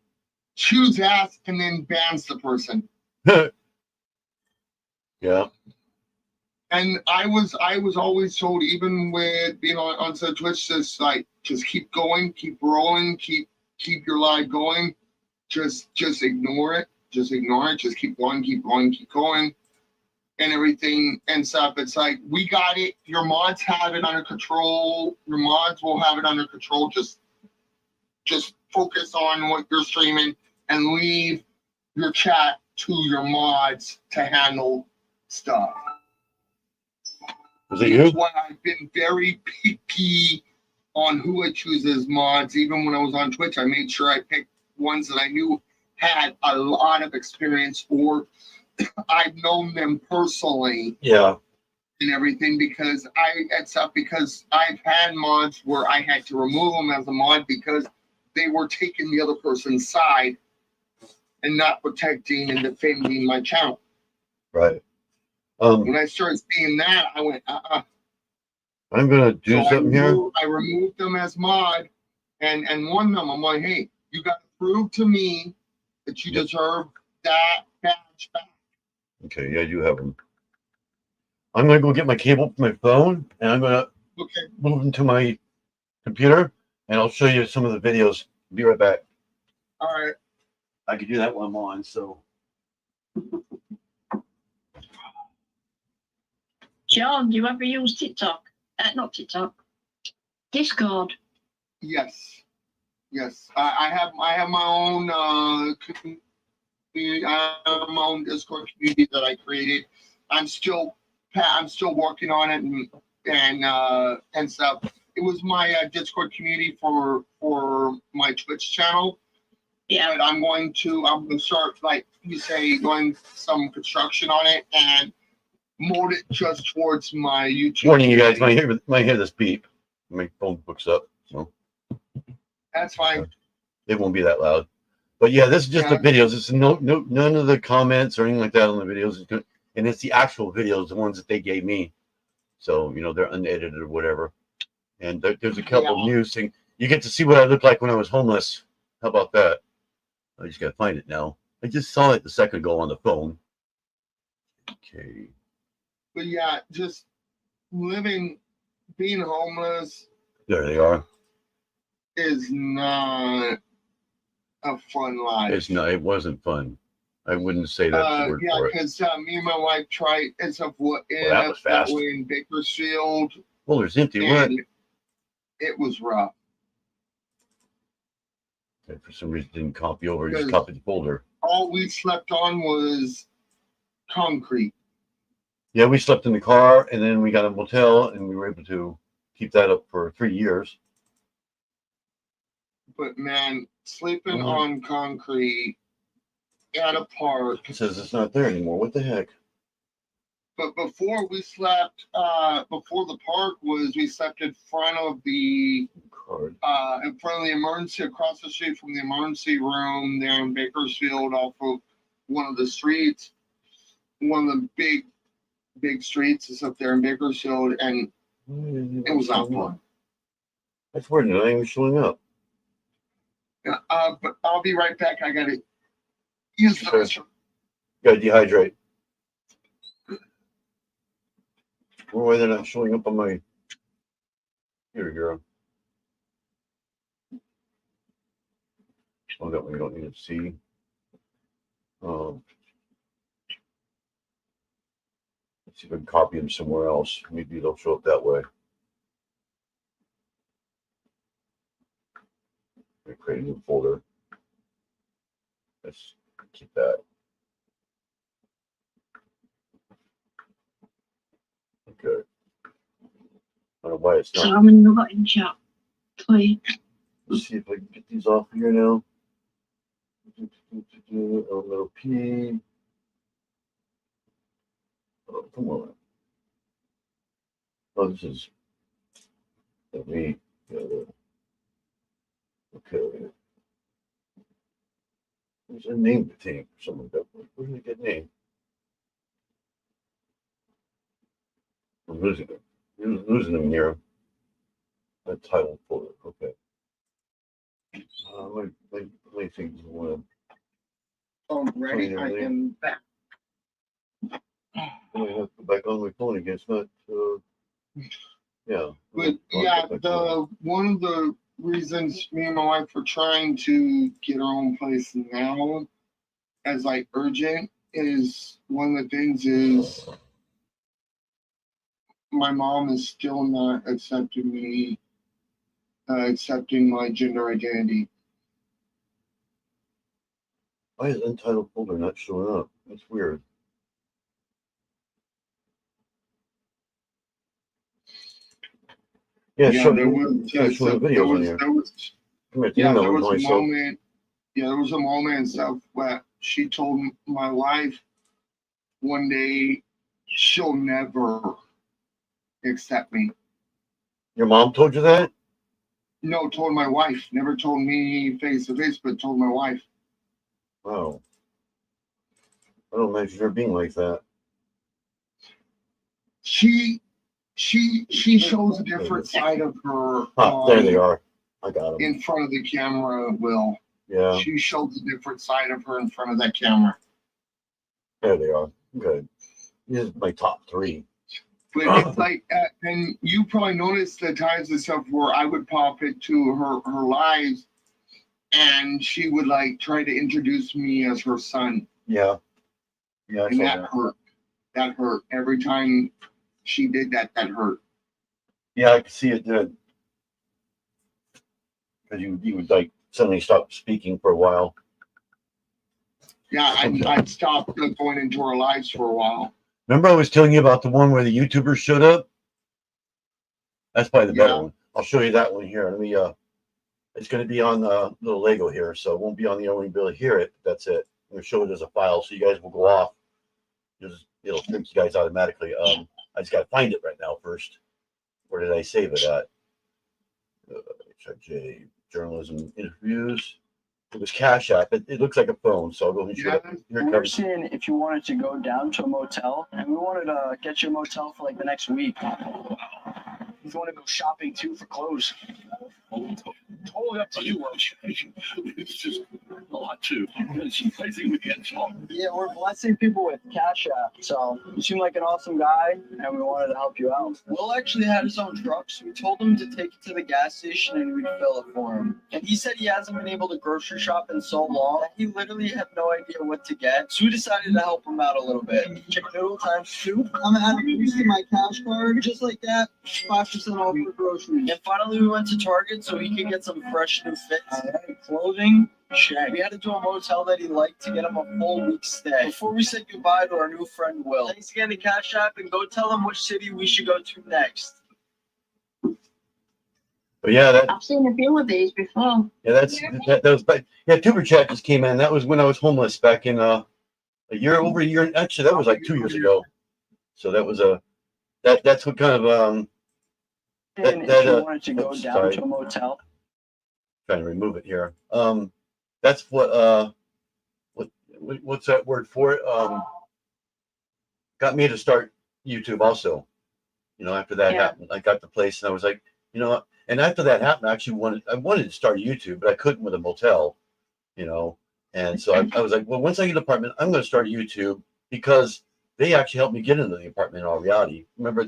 chews ass, and then bans the person. Yeah. And I was always told, even with being on Twitch, just keep going, keep rolling, keep your live going. Just ignore it. Just keep going, keep going, and everything and stuff. It's like we got it. Your mods have it under control. Your mods will have it under control. Just focus on what you're streaming and leave your chat to your mods to handle stuff. Was it you? That's why I've been very picky on who I choose as mods. Even when I was on Twitch, I made sure I picked ones that I knew had a lot of experience or I've known them personally. Yeah. And everything because I've had mods where I had to remove them as a mod because they were taking the other person's side and not protecting and defending my channel. Right. When I started seeing that, I went, I'm gonna do something here. I removed them as mod and warned them. I'm like, hey, you got to prove to me that you deserve that badge back. Okay, yeah, you have them. I'm gonna go get my cable from my phone, and I'm gonna move them to my computer, and I'll show you some of the videos. Be right back. All right. I can do that while I'm on. So, John, do you ever use TikTok? Not TikTok. Discord. Yes. I have my own community. I have my own Discord community that I created. I'm still working on it and stuff. It was my Discord community for my Twitch channel. Yeah. But I'm going to start, like you say, doing some construction on it and mold it just towards my YouTube. warning you guys, might hear this beep. My phone books up, so That's fine. it won't be that loud. But yeah, this is just the videos. It's none of the comments or anything like that on the videos. And it's the actual videos, the ones that they gave me. So, you know, they're unedited or whatever. And there's a couple of news things. You get to see what I looked like when I was homeless. How about that? I just got to find it now. I just saw it a second ago on the phone. Okay. But yeah, just being homeless. There they are. Is not a fun life. It's not. It wasn't fun. I wouldn't say that's the word for it. Yeah, because me and my wife tried. It's a that was fast. That way in Bakersfield. Well, there's empty. What? It was rough. Okay, for some reason, didn't copy over. Just copied the folder. All we slept on was concrete. Yeah, we slept in the car, and then we got a motel, and we were able to keep that up for 3 years. But man, sleeping on concrete at a park. It says it's not there anymore. What the heck? But before we slept, before the park we slept in front of the emergency, across the street from the emergency room there in Bakersfield, off of one of the streets. One of the big streets is up there in Bakersfield, and it was not fun. That's weird. Nothing was showing up. But I'll be right back. I gotta use the restroom. Gotta dehydrate. Why they're not showing up on my. Here we go. Oh, that one you don't need to see. Let's see if I can copy them somewhere else. Maybe they'll show up that way. Create a new folder. Let's keep that. Okay. I don't know why it's not. So I'm in the button shop. Please. Let's see if I can get these off here now. Little P. Oh, come on. Oh, this is. Let me. Okay. There's a name to take. Someone got. Where did I get name? I'm losing it. You're losing them here. That title folder. Okay. My things want to. Ready? I am back. I have to go back on my phone again. It's not. Yeah. But yeah, one of the reasons me and my wife were trying to get our own place now as like urgent is one of the things is my mom is still not accepting me accepting my gender identity. Why is untitled folder not showing up? That's weird. Yeah, there was a moment and stuff where she told my wife one day she'll never accept me. Your mom told you that? No, told my wife. Never told me face to face, but told my wife. Wow. I don't imagine her being like that. She shows a different side of her. There they are. I got them. In front of the camera, Will. Yeah. She shows a different side of her in front of that camera. There they are. Good. This is my top 3. But it's like, and you probably noticed the times and stuff where I would pop into her lives, and she would like try to introduce me as her son. Yeah. Yeah. And that hurt. That hurt. Every time she did that, that hurt. Yeah, I could see it did. Because you would like suddenly stop speaking for a while. Yeah, I'd stop going into our lives for a while. Remember I was telling you about the one where the YouTubers showed up? That's probably the better one. I'll show you that one here. Let me it's going to be on the little Lego here, so it won't be on the only ability to hear it. That's it. I'm going to show it as a file, so you guys will go off. It'll fix you guys automatically. I just got to find it right now first. Where did I save it at? HIJ journalism interviews. It was Cash App. It looks like a phone, so I'll go and show it. Here it We're comes. seeing if you wanted to go down to a motel, and we wanted to get you a motel for like the next week. If you want to go shopping too for clothes. Totally up to you. It's just a lot too. It's amazing we get talk. Yeah, we're blessing people with Cash App. So you seem like an awesome guy, and we wanted to help you out. Will actually had his own truck, so we told him to take it to the gas station and we'd fill it for him. And he said he hasn't been able to grocery shop in so long that he literally had no idea what to get. So we decided to help him out a little bit. Chicken noodle times 2. I'm adding using my cash card, just like that. 5% off for groceries. And finally, we went to Target so he could get some fresh new fits. Clothing. Check. We had to do a motel that he liked to get him a full week's stay. Before we said goodbye to our new friend Will. Thanks again to Cash App, and go tell him which city we should go to next. But yeah, I've seen a few of these before. yeah, that was. But yeah, Tuber Chat just came in. That was when I was homeless back in over a year. Actually, that was like 2 years ago. So that was that's what kind of And if you wanted to go oops, down sorry. to a motel. Trying to remove it here. That's what's that word for it? Got me to start YouTube also. After that happened, I got the place and I was like, and after that happened, I wanted to start YouTube, but I couldn't with a motel, and so I was like, well, once I get an apartment, I'm going to start YouTube because they actually helped me get into the apartment in all reality. Remember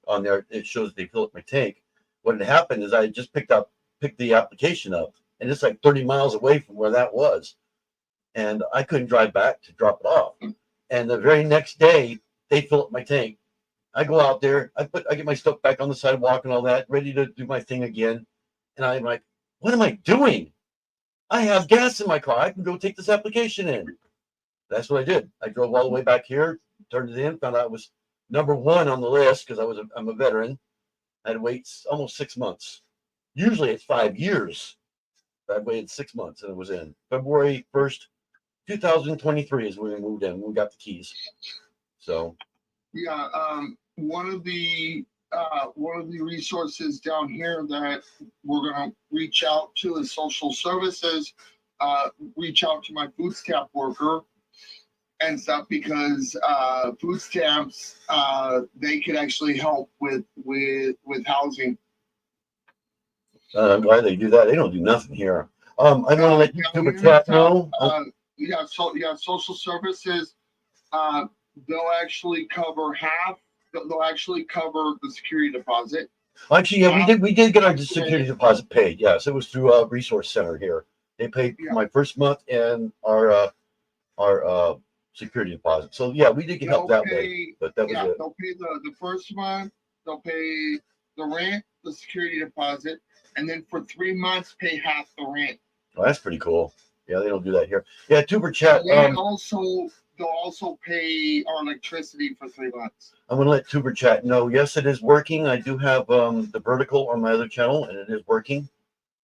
on there, it shows they fill up my tank. What had happened is I just picked the application up, and it's like 30 miles away from where that was. And I couldn't drive back to drop it off. And the very next day, they fill up my tank. I go out there, I get my stuff back on the sidewalk and all that, ready to do my thing again. And I'm like, what am I doing? I have gas in my car. I can go take this application in. That's what I did. I drove all the way back here, turned it in, found out I was number 1 on the list because I'm a veteran. I had to wait almost 6 months. Usually it's 5 years. I waited 6 months and it was in. February 1st, 2023 is when we moved in. We got the keys. So Yeah, one of the resources down here that we're gonna reach out to is social services. Reach out to my food stamp worker and stuff because food stamps they could actually help with housing. I'm glad they do that. They don't do nothing here. I want to let you Tuber Chat know. Social services. They'll actually cover half. They'll actually cover the security deposit. Actually, yeah, we did get our security deposit paid. Yes, it was through a resource center here. They paid my first month and our security deposit. So yeah, we did get help that way. But that was it. They'll pay the first month. They'll pay the rent, the security deposit, and then for 3 months pay half the rent. Oh, that's pretty cool. Yeah, they don't do that here. Yeah, Tuber Chat. They'll also pay our electricity for 3 months. I'm going to let Tuber Chat know. Yes, it is working. I do have the vertical on my other channel, and it is working.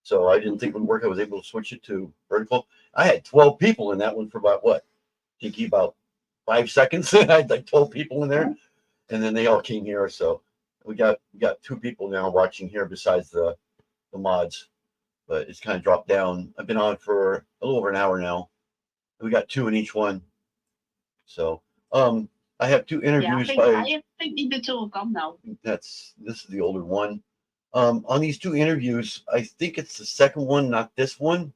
So I didn't think it would work. I was able to switch it to vertical. I had 12 people in that one for about what? Dinky, about 5 seconds. I had like 12 people in there, and then they all came here. So we got 2 people now watching here besides the mods, but it's kind of dropped down. I've been on for a little over an hour now. We got 2 in each one. So I have 2 interviews I think the 2 are gone now. this is the older one. On these 2 interviews, I think it's the second one, not this one,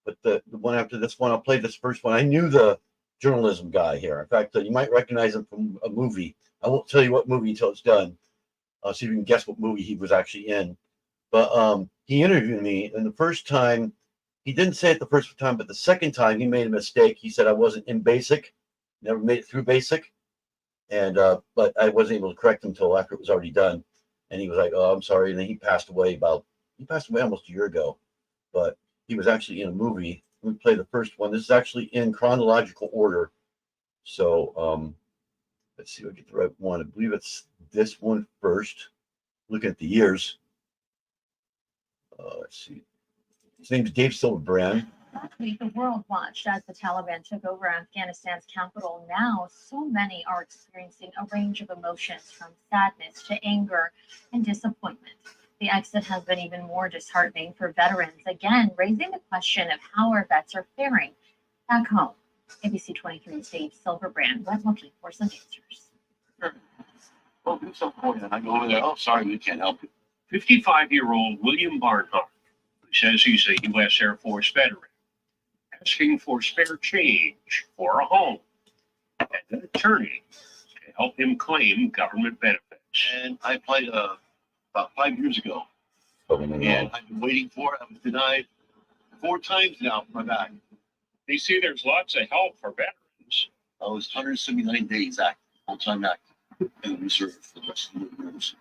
but the one after this one. I'll play this first one. I knew the journalism guy here. In fact, you might recognize him from a movie. I won't tell you what movie until it's done. See if you can guess what movie he was actually in. But he interviewed me, and the first time, he didn't say it the first time, but the second time he made a mistake. He said I wasn't in basic, never made it through basic, and but I wasn't able to correct him until after it was already done. And he was like, "Oh, I'm sorry." And then he passed away almost a year ago, but he was actually in a movie. We play the first one. This is actually in chronological order. So let's see if I get the right one. I believe it's this one first. Looking at the years. Let's see. His name is Dave Silverbrand. Last week, the world watched as the Taliban took over Afghanistan's capital. Now, so many are experiencing a range of emotions from sadness to anger and disappointment. The exit has been even more disheartening for veterans, again, raising the question of how our vets are faring back home. ABC 23's Dave Silverbrand went looking for some answers. Sure. Well, do something for you. And I go over there. Oh, sorry, we can't help you. 55-year-old William Barnhart, who says he's a U.S. Air Force veteran, asking for spare change for a home and an attorney to help him claim government benefits. And I applied about 5 years ago, and I've been waiting for it. I was denied 4 times now for my back. They say there's lots of help for veterans. I was 179 days active, full-time active, in reserve for the rest of the years.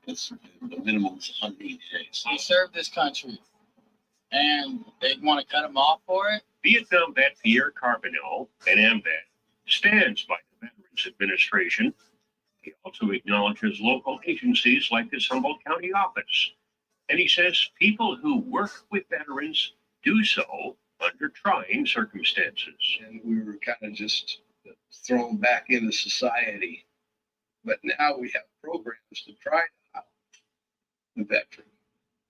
It's the minimum is 180 days. He served this country, and they want to cut him off for it. Vietnam vet Pierre Carbonell, an AMVET, stands by the Veterans Administration. He also acknowledges local agencies like this Humboldt County office. And he says people who work with veterans do so under trying circumstances. And we were kind of just thrown back into society. But now we have programs to try to help the veteran.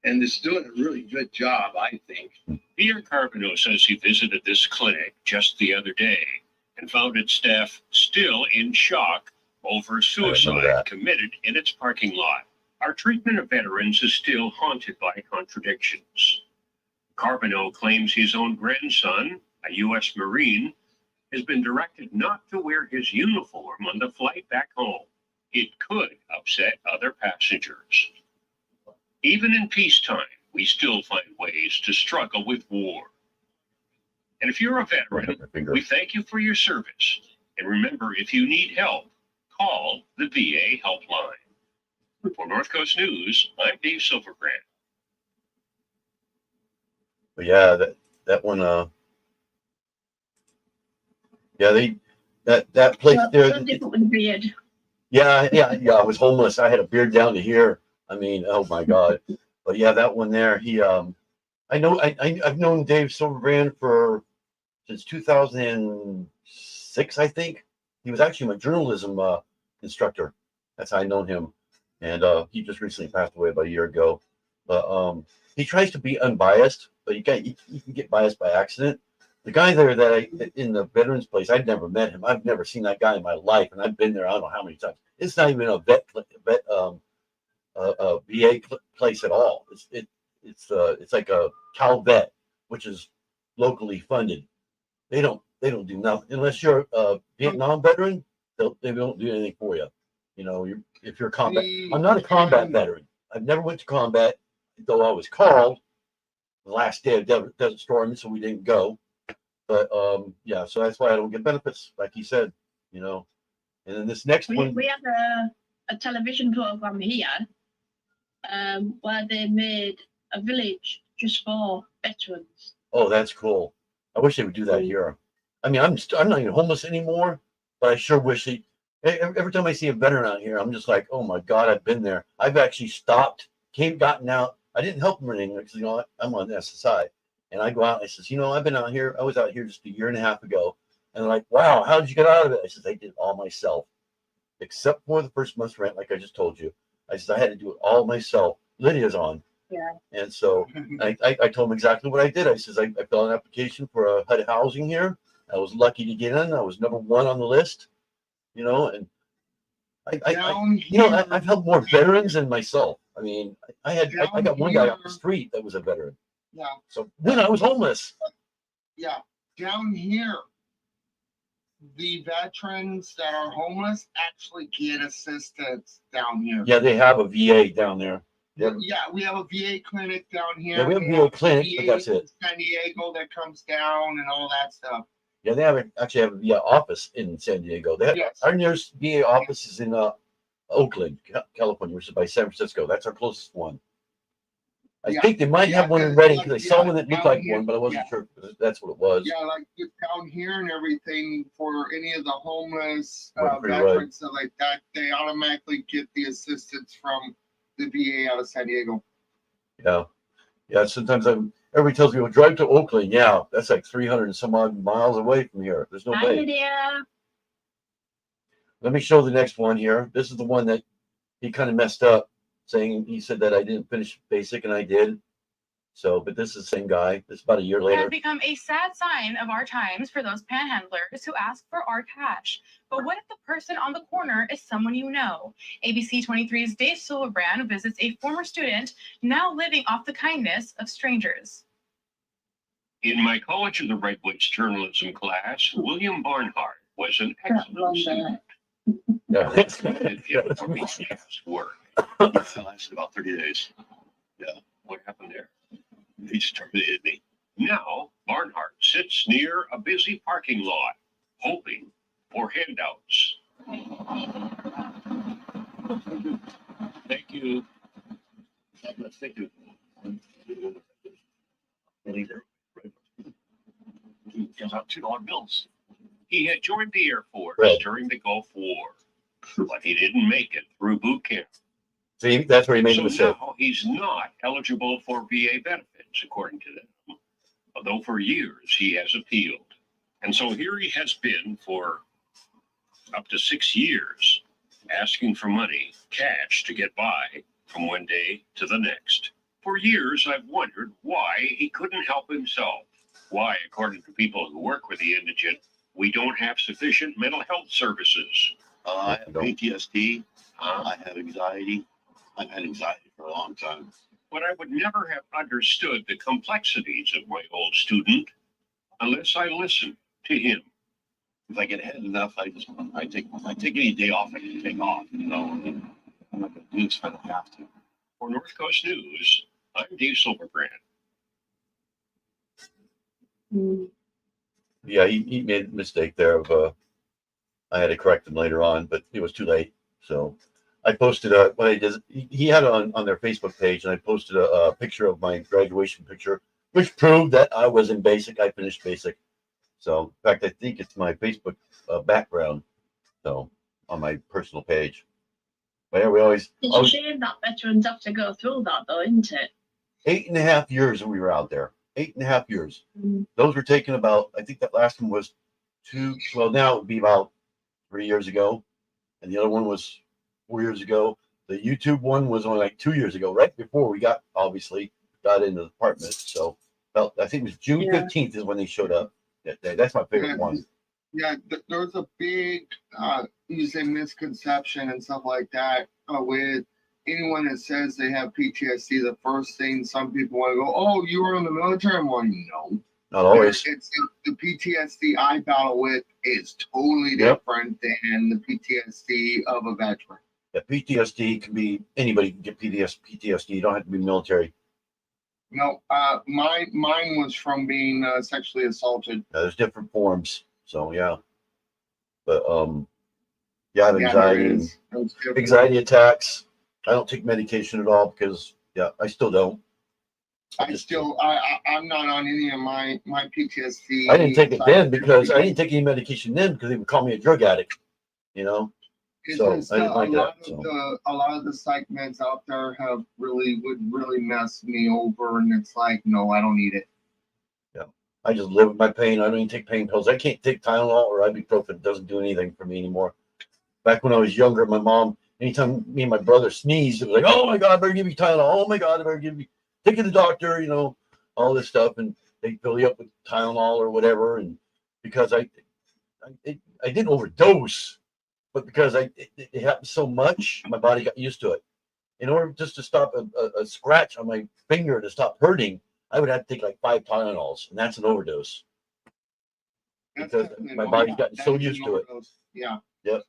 And it's doing a really good job, I think. Pierre Carbonell says he visited this clinic just the other day and found its staff still in shock over suicide committed in its parking lot. Our treatment of veterans is still haunted by contradictions. Carbonell claims his own grandson, a U.S. Marine, has been directed not to wear his uniform on the flight back home. It could upset other passengers. Even in peacetime, we still find ways to struggle with war. And if you're a veteran, we thank you for your service. And remember, if you need help, call the VA helpline. For North Coast News, I'm Dave Silverbrand. But yeah, that one, yeah, that place there. So different with the beard. Yeah, I was homeless. I had a beard down to here. I mean, oh my God. But yeah, that one there, I've known Dave Silverbrand since 2006, I think. He was actually my journalism instructor. That's how I known him. And he just recently passed away about a year ago. But he tries to be unbiased, but you can get biased by accident. The guy there in the veterans place, I'd never met him. I've never seen that guy in my life, and I've been there I don't know how many times. It's not even a VA place at all. It's like a Cal Vet, which is locally funded. They don't do nothing unless you're a Vietnam veteran. They don't do anything for you. You know, if you're combat. I'm not a combat veteran. I've never went to combat, though I was called the last day of Desert Storm, so we didn't go. But yeah, so that's why I don't get benefits, like he said. You know, and then this next one, we had a television program here where they made a village just for veterans. Oh, that's cool. I wish they would do that here. I mean, I'm not even homeless anymore, but I sure wish every time I see a veteran out here, I'm just like, oh my God, I've been there. I've actually stopped, gotten out. I didn't help them or anything because, you know, I'm on the SSI. And I go out and I says, you know, I've been out here. I was out here just a year and a half ago. And they're like, wow, how did you get out of it? I says, I did it all myself, except for the first month's rent, like I just told you. I said, I had to do it all myself. Lydia's on. Yeah. And so I told him exactly what I did. I says, I filled out an application for a HUD housing here. I was lucky to get in. I was number 1 on the list, you know, and I've helped more veterans than myself. I mean, I got one guy off the street that was a veteran. Yeah. So when I was homeless. Yeah. Down here, the veterans that are homeless actually get assistance down here. Yeah, they have a VA down there. Yeah, we have a VA clinic down here. Yeah, we have a VA clinic, but that's it. San Diego that comes down and all that stuff. Yeah, they actually have a VA office in San Diego. Our nearest VA office is in Oakland, California, which is by San Francisco. That's our closest one. I think they might have one in Redding because I saw one that looked like one, but I wasn't sure if that's what it was. Yeah, like down here and everything for any of the homeless Right. veterans stuff like that, they automatically get the assistance from the VA out of San Diego. Yeah. Sometimes everybody tells me, well, drive to Oakland. Yeah, that's like 300 and some odd miles away from here. There's no way. Lydia. Let me show the next one here. This is the one that he kind of messed up. saying he said that I didn't finish basic, and I did. So, but this is the same guy. It's about a year It later. has become a sad sign of our times for those panhandlers who ask for our cash. But what if the person on the corner is someone you know? ABC 23's Dave Silverbrand visits a former student now living off the kindness of strangers. In my College of the Redwoods journalism class, William Barnhart was an excellent student. Yeah. Recommended him for me past work. It lasted about 30 days. What happened there? He just terminated me. Now, Barnhart sits near a busy parking lot, hoping for handouts. Thank you. Thank you. He gives out $2 bills. He had joined the Air Force Right. during the Gulf War, but he didn't make it through boot camp. See, that's where he made So the mistake. now he's not eligible for VA benefits, according to them, although for years he has appealed. And so here he has been for up to 6 years, asking for money, cash, to get by from one day to the next. For years, I've wondered why he couldn't help himself. Why, according to people who work with the indigent, we don't have sufficient mental health services. I have PTSD. Huh? I have anxiety. I've had anxiety for a long time. But I would never have understood the complexities of my old student unless I listened to him. If I get ahead enough, I take any day off I can take off. You know, I'm not going to do this if I don't have to. For North Coast News, I'm Dave Silverbrand. Yeah, he made a mistake there of I had to correct him later on, but it was too late. So I posted what I did. He had it on their Facebook page, and I posted a picture of my graduation picture, which proved that I was in basic. I finished basic. So in fact, I think it's my Facebook background. So on my personal page. But yeah, we always It's a shame that veterans have to go through that, though, isn't it? 8.5 years we were out there. 8.5 years. Mm. Those were taken about, I think that last one was now it would be about 3 years ago. And the other one was 4 years ago. The YouTube one was only like 2 years ago, right before we got into the department. So I think it was June 15th is when they showed up that day. That's my favorite one. Yeah, there's a big, you say misconception and stuff like that with anyone that says they have PTSD. The first thing some people want to go, "Oh, you were in the military." I'm like, no, Not always. It's the PTSD I battle with is totally different than the PTSD of a veteran. Yeah, PTSD can be anybody can get PTSD. You don't have to be military. No, mine was from being sexually assaulted. Yeah, there's different forms. So yeah, but yeah, I have Yeah, anxiety, there and is. It's different. anxiety attacks. I don't take medication at all because I still don't. I'm not on any of my PTSD. I didn't take it then because I didn't take any medication then because they would call me a drug addict. You know. It's So just, I didn't like that. a lot of the psych meds out there would really mess me over, and it's like, no, I don't need it. I just live with my pain. I don't even take pain pills. I can't take Tylenol or ibuprofen. It doesn't do anything for me anymore. Back when I was younger, my mom, anytime me and my brother sneezed, it was like, "Oh my God, I better give you Tylenol. Oh my God, I better take you to the doctor." You know, all this stuff, and they fill you up with Tylenol or whatever. And because I didn't overdose, but because it happened so much, my body got used to it. In order just to stop a scratch on my finger to stop hurting, I would have to take like 5 Tylenols, and that's an overdose. Because my body's gotten so used to it. Yeah. Yep.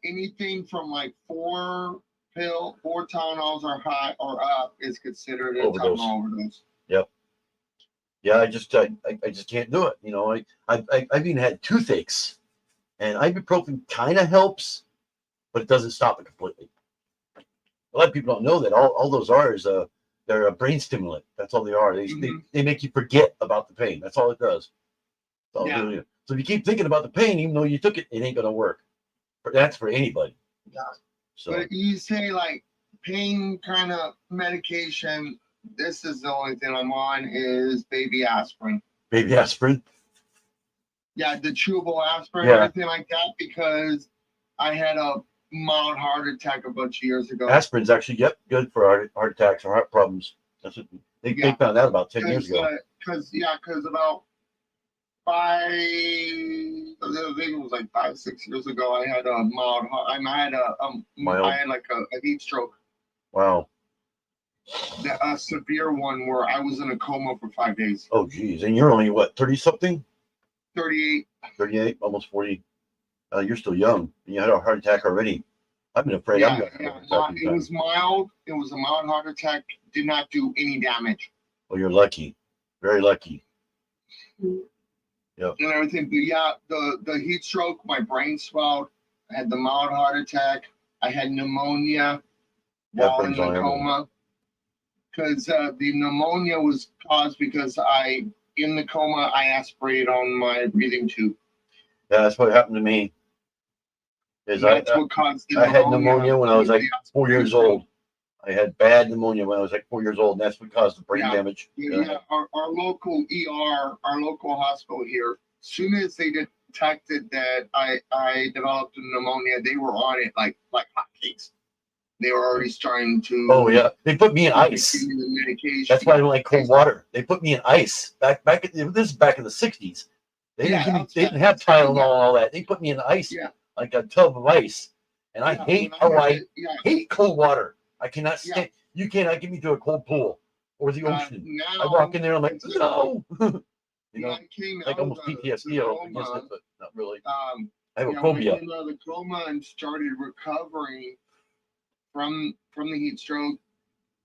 Anything from like 4 Tylenols or high or up is considered a Overdose. Tylenol overdose. Yep. Yeah, I just can't do it. You know, I've even had toothaches, and ibuprofen kind of helps, but it doesn't stop it completely. A lot of people don't know that all those are is they're a brain stimulant. That's all they are. They make you forget about the pain. That's all it does. That's all it really is. So if you keep thinking about the pain, even though you took it, it ain't gonna work. That's for anybody. Yeah. So But you say like pain kind of medication. This is the only thing I'm on is baby aspirin. baby aspirin. Yeah, the chewable aspirin, Yeah. everything like that, because I had a mild heart attack a bunch of years ago. Aspirin's actually good for heart attacks or heart problems. That's what they found out about 10 years ago. Because about 5, I think it was like 5, 6 years ago, I had a mild heart. I had like a heat stroke. Wow. A severe one where I was in a coma for 5 days. Oh, geez. And you're only, what, 30 something? 38. 38, almost 40. You're still young. And you had a heart attack already. I've been afraid I'm going to have a heart attack. It was mild. It was a mild heart attack. Did not do any damage. Oh, you're lucky. Very lucky. Yep. And everything. But yeah, the heat stroke, my brain swelled. I had the mild heart attack. I had pneumonia while in the coma. Because the pneumonia was caused because in the coma, I aspirated on my breathing tube. Yeah, that's what happened to me. That's what caused the pneumonia. I had pneumonia when I was like 4 years old. I had bad pneumonia when I was like 4 years old, and that's what caused the brain damage. Yeah, our local ER, our local hospital here, as soon as they detected that I developed pneumonia, they were on it like hotcakes. They were already starting to. Oh yeah, they put me in ice. Give me the medication. That's why I don't like cold water. They put me in ice. This is back in the 60s. They didn't have Tylenol and all that. They put me in ice, like a tub of ice. And I hate hate cold water. I cannot stand. You cannot get me to a cold pool or the ocean. I walk in there, I'm like, no. Like almost PTSD against it, but not really. I have a phobia. I came out of the coma and started recovering from the heat stroke.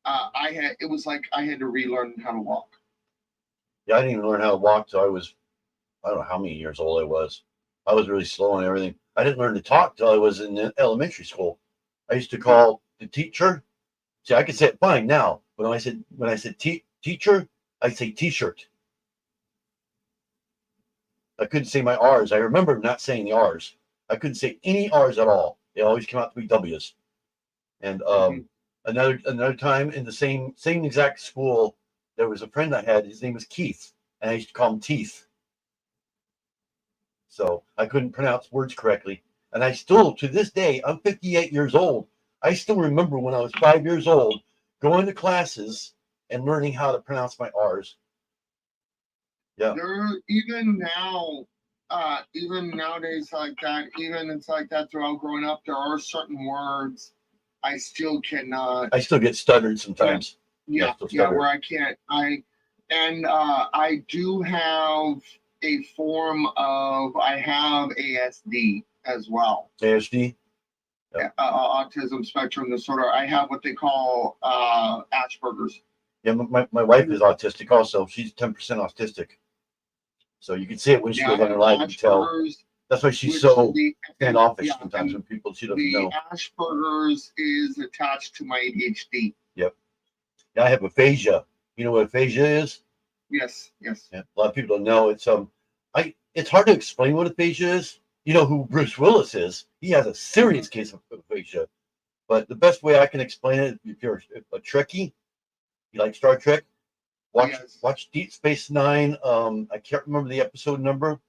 It was like I had to relearn how to walk. Yeah, I didn't even learn how to walk till I was, I don't know how many years old I was. I was really slow and everything. I didn't learn to talk till I was in elementary school. I used to call the teacher. See, I could say it fine now, but when I said teacher, I'd say t-shirt. I couldn't say my R's. I remember not saying the R's. I couldn't say any R's at all. They always came out to be W's. And another time in the same exact school, there was a friend I had. His name was Keith, and I used to call him Teeth. So I couldn't pronounce words correctly. And I still, to this day, I'm 58 years old. I still remember when I was 5 years old, going to classes and learning how to pronounce my R's. Yeah. Even nowadays like that, even it's like that throughout growing up, there are certain words I still cannot. I still get stuttered sometimes. Yeah, where I can't. I do have a form of, I have ASD as well. ASD? Yeah. Autism spectrum disorder. I have what they call Asperger's. Yeah, my wife is autistic also. She's 10% autistic. So you can see it when she goes on her live and tell. That's why she's so standoffish sometimes when people she doesn't know. The Asperger's is attached to my ADHD. Yep. Yeah, I have aphasia. You know what aphasia is? Yes. Yeah, a lot of people don't know. It's hard to explain what aphasia is. You know who Bruce Willis is. He has a serious case of aphasia. But the best way I can explain it, if you're a Trekkie, you like Star Trek, watch Deep Space Nine. I can't remember the episode number.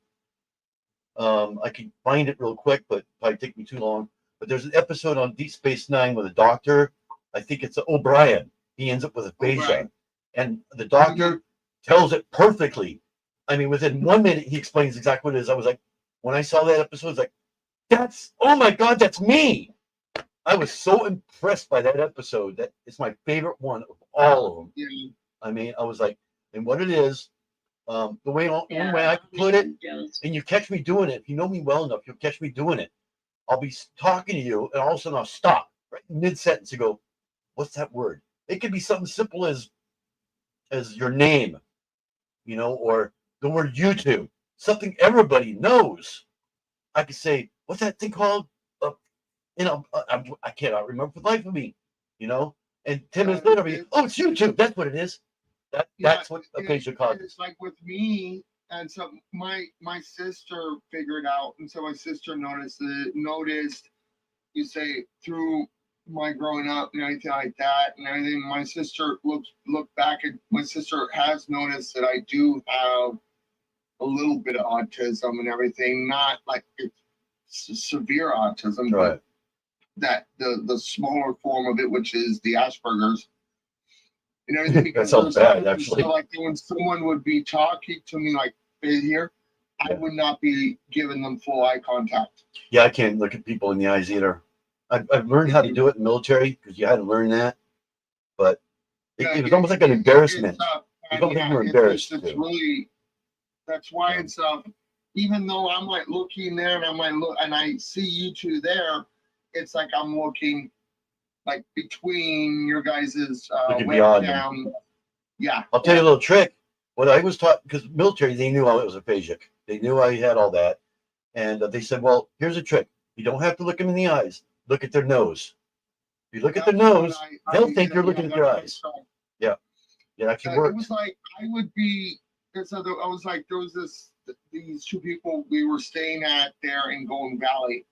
I can find it real quick, but probably take me too long. But there's an episode on Deep Space Nine with a doctor. I think it's O'Brien. He ends up with aphasia. And the doctor tells it perfectly. I mean, within 1 minute, he explains exactly what it is. I was like, when I saw that episode, I was like, oh my God, that's me. I was so impressed by that episode. That it's my favorite one of all of them. Yeah. I mean, I was like, and what it is, the way I can put it, and you catch me doing it. If you know me well enough, you'll catch me doing it. I'll be talking to you, and all of a sudden I'll stop right mid-sentence and go, what's that word? It could be something simple as your name, or the word YouTube, something everybody knows. I could say, what's that thing called? I cannot remember for the life of me, and 10 minutes later, I'll be, oh, it's YouTube. That's what it is. That's what aphasia causes. It's like with me, and so my sister figured out, and so my sister noticed, you say, through my growing up and everything like that, and everything, my sister looked back at, my sister has noticed that I do have a little bit of autism and everything, not like it's severe autism, right. the smaller form of it, which is the Asperger's. And everything, That because sounds there's bad, times, actually. so like when someone would be talking to me like here, I Yeah. would not be giving them full eye contact. Yeah, I can't look at people in the eyes either. I've learned how to do it in the military because you had to learn that, but it was almost like an embarrassment. And almost like yeah, you were embarrassed it's too. really, that's why Yeah. it's even though I'm like looking there and I'm like look and I see you two there, it's like I'm looking like between your guys's Looking beyond them. webcam. Yeah. I'll tell you a little trick. What I was taught, because military, they knew I was aphasic. They knew I had all that. And they said, well, here's a trick. You don't have to look them in the eyes. Look at their nose. If you look at their nose, they'll think you're looking at their eyes. Yeah. It actually It worked. was like I would be. I was like there was these two people we were staying at there in Golden Valley,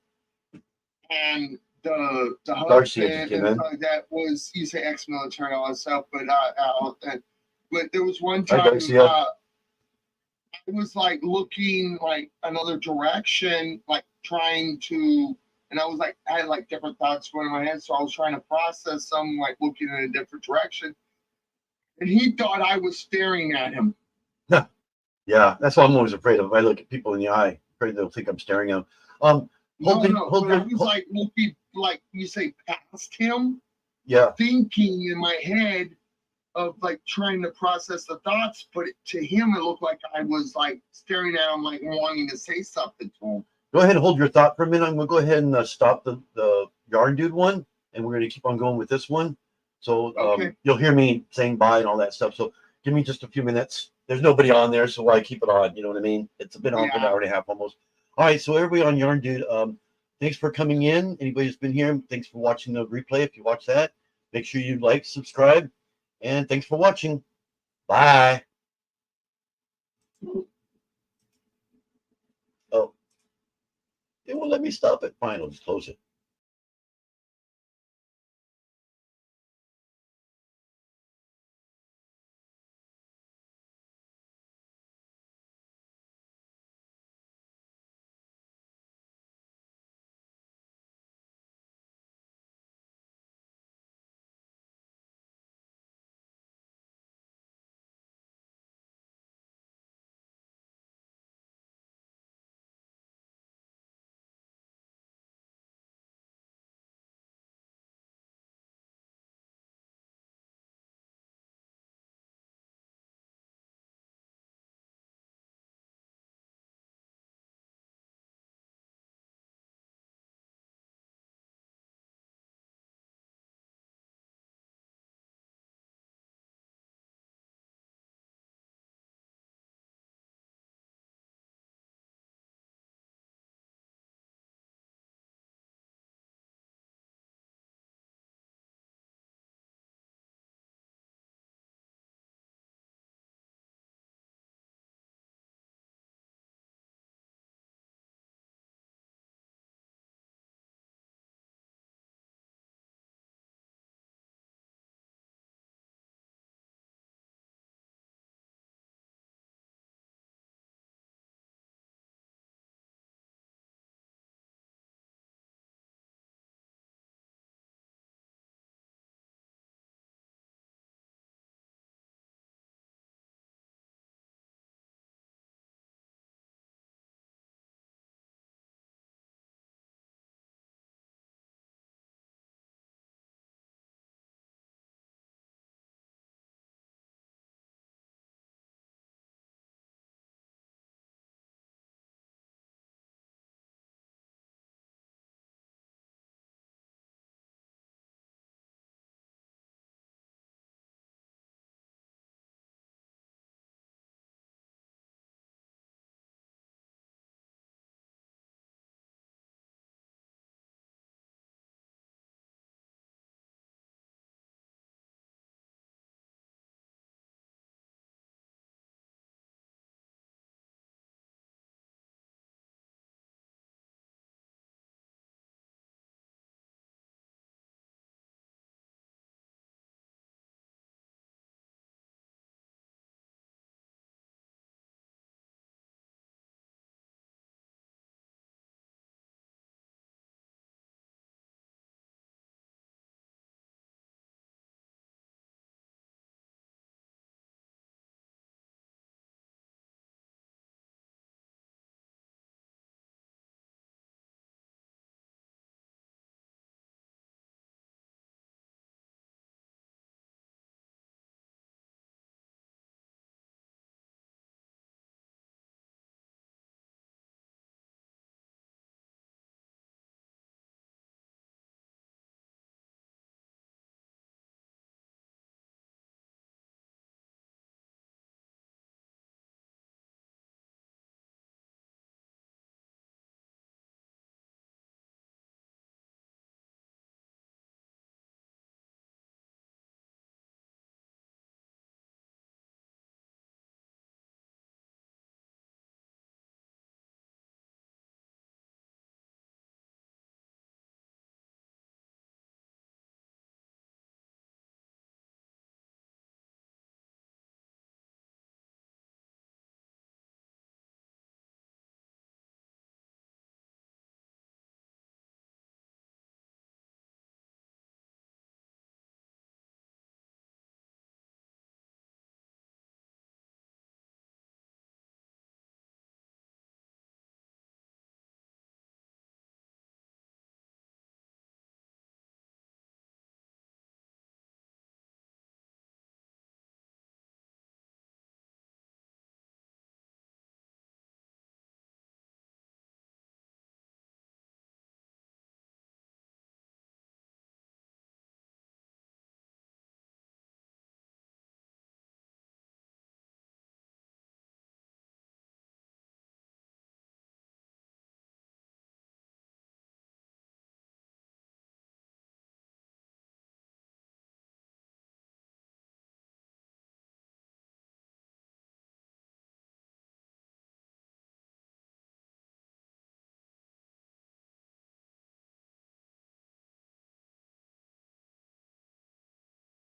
and the Darcy had husband just came in. and that was you say ex-military and all that stuff, but there was one Hi, time Darcy. I was like looking like another direction, like trying to. And I was like, I had like different thoughts going in my head, so I was trying to process some, like looking in a different direction. And he thought I was staring at him. Yeah, that's what I'm always afraid of. If I look at people in the eye, afraid they'll think I'm staring at them. No, but I was like looking, like you say, past him, Yeah, thinking in my head of like trying to process the thoughts. But to him, it looked like I was like staring at him, like wanting to say something to him. go ahead and hold your thought for a minute. I'm going to go ahead and stop the yarn dude one, and we're going to keep on going with this one. So Okay. you'll hear me saying bye and all that stuff. So give me just a few minutes. There's nobody on there, so I keep it on. You know what I mean? It's been on for an hour and a half almost. All right, so everybody on Yarn Dude, thanks for coming in. Anybody who's been here, thanks for watching the replay. If you watch that, make sure you like, subscribe, and thanks for watching. Bye. Oh, they won't let me stop it. Fine, I'll just close it.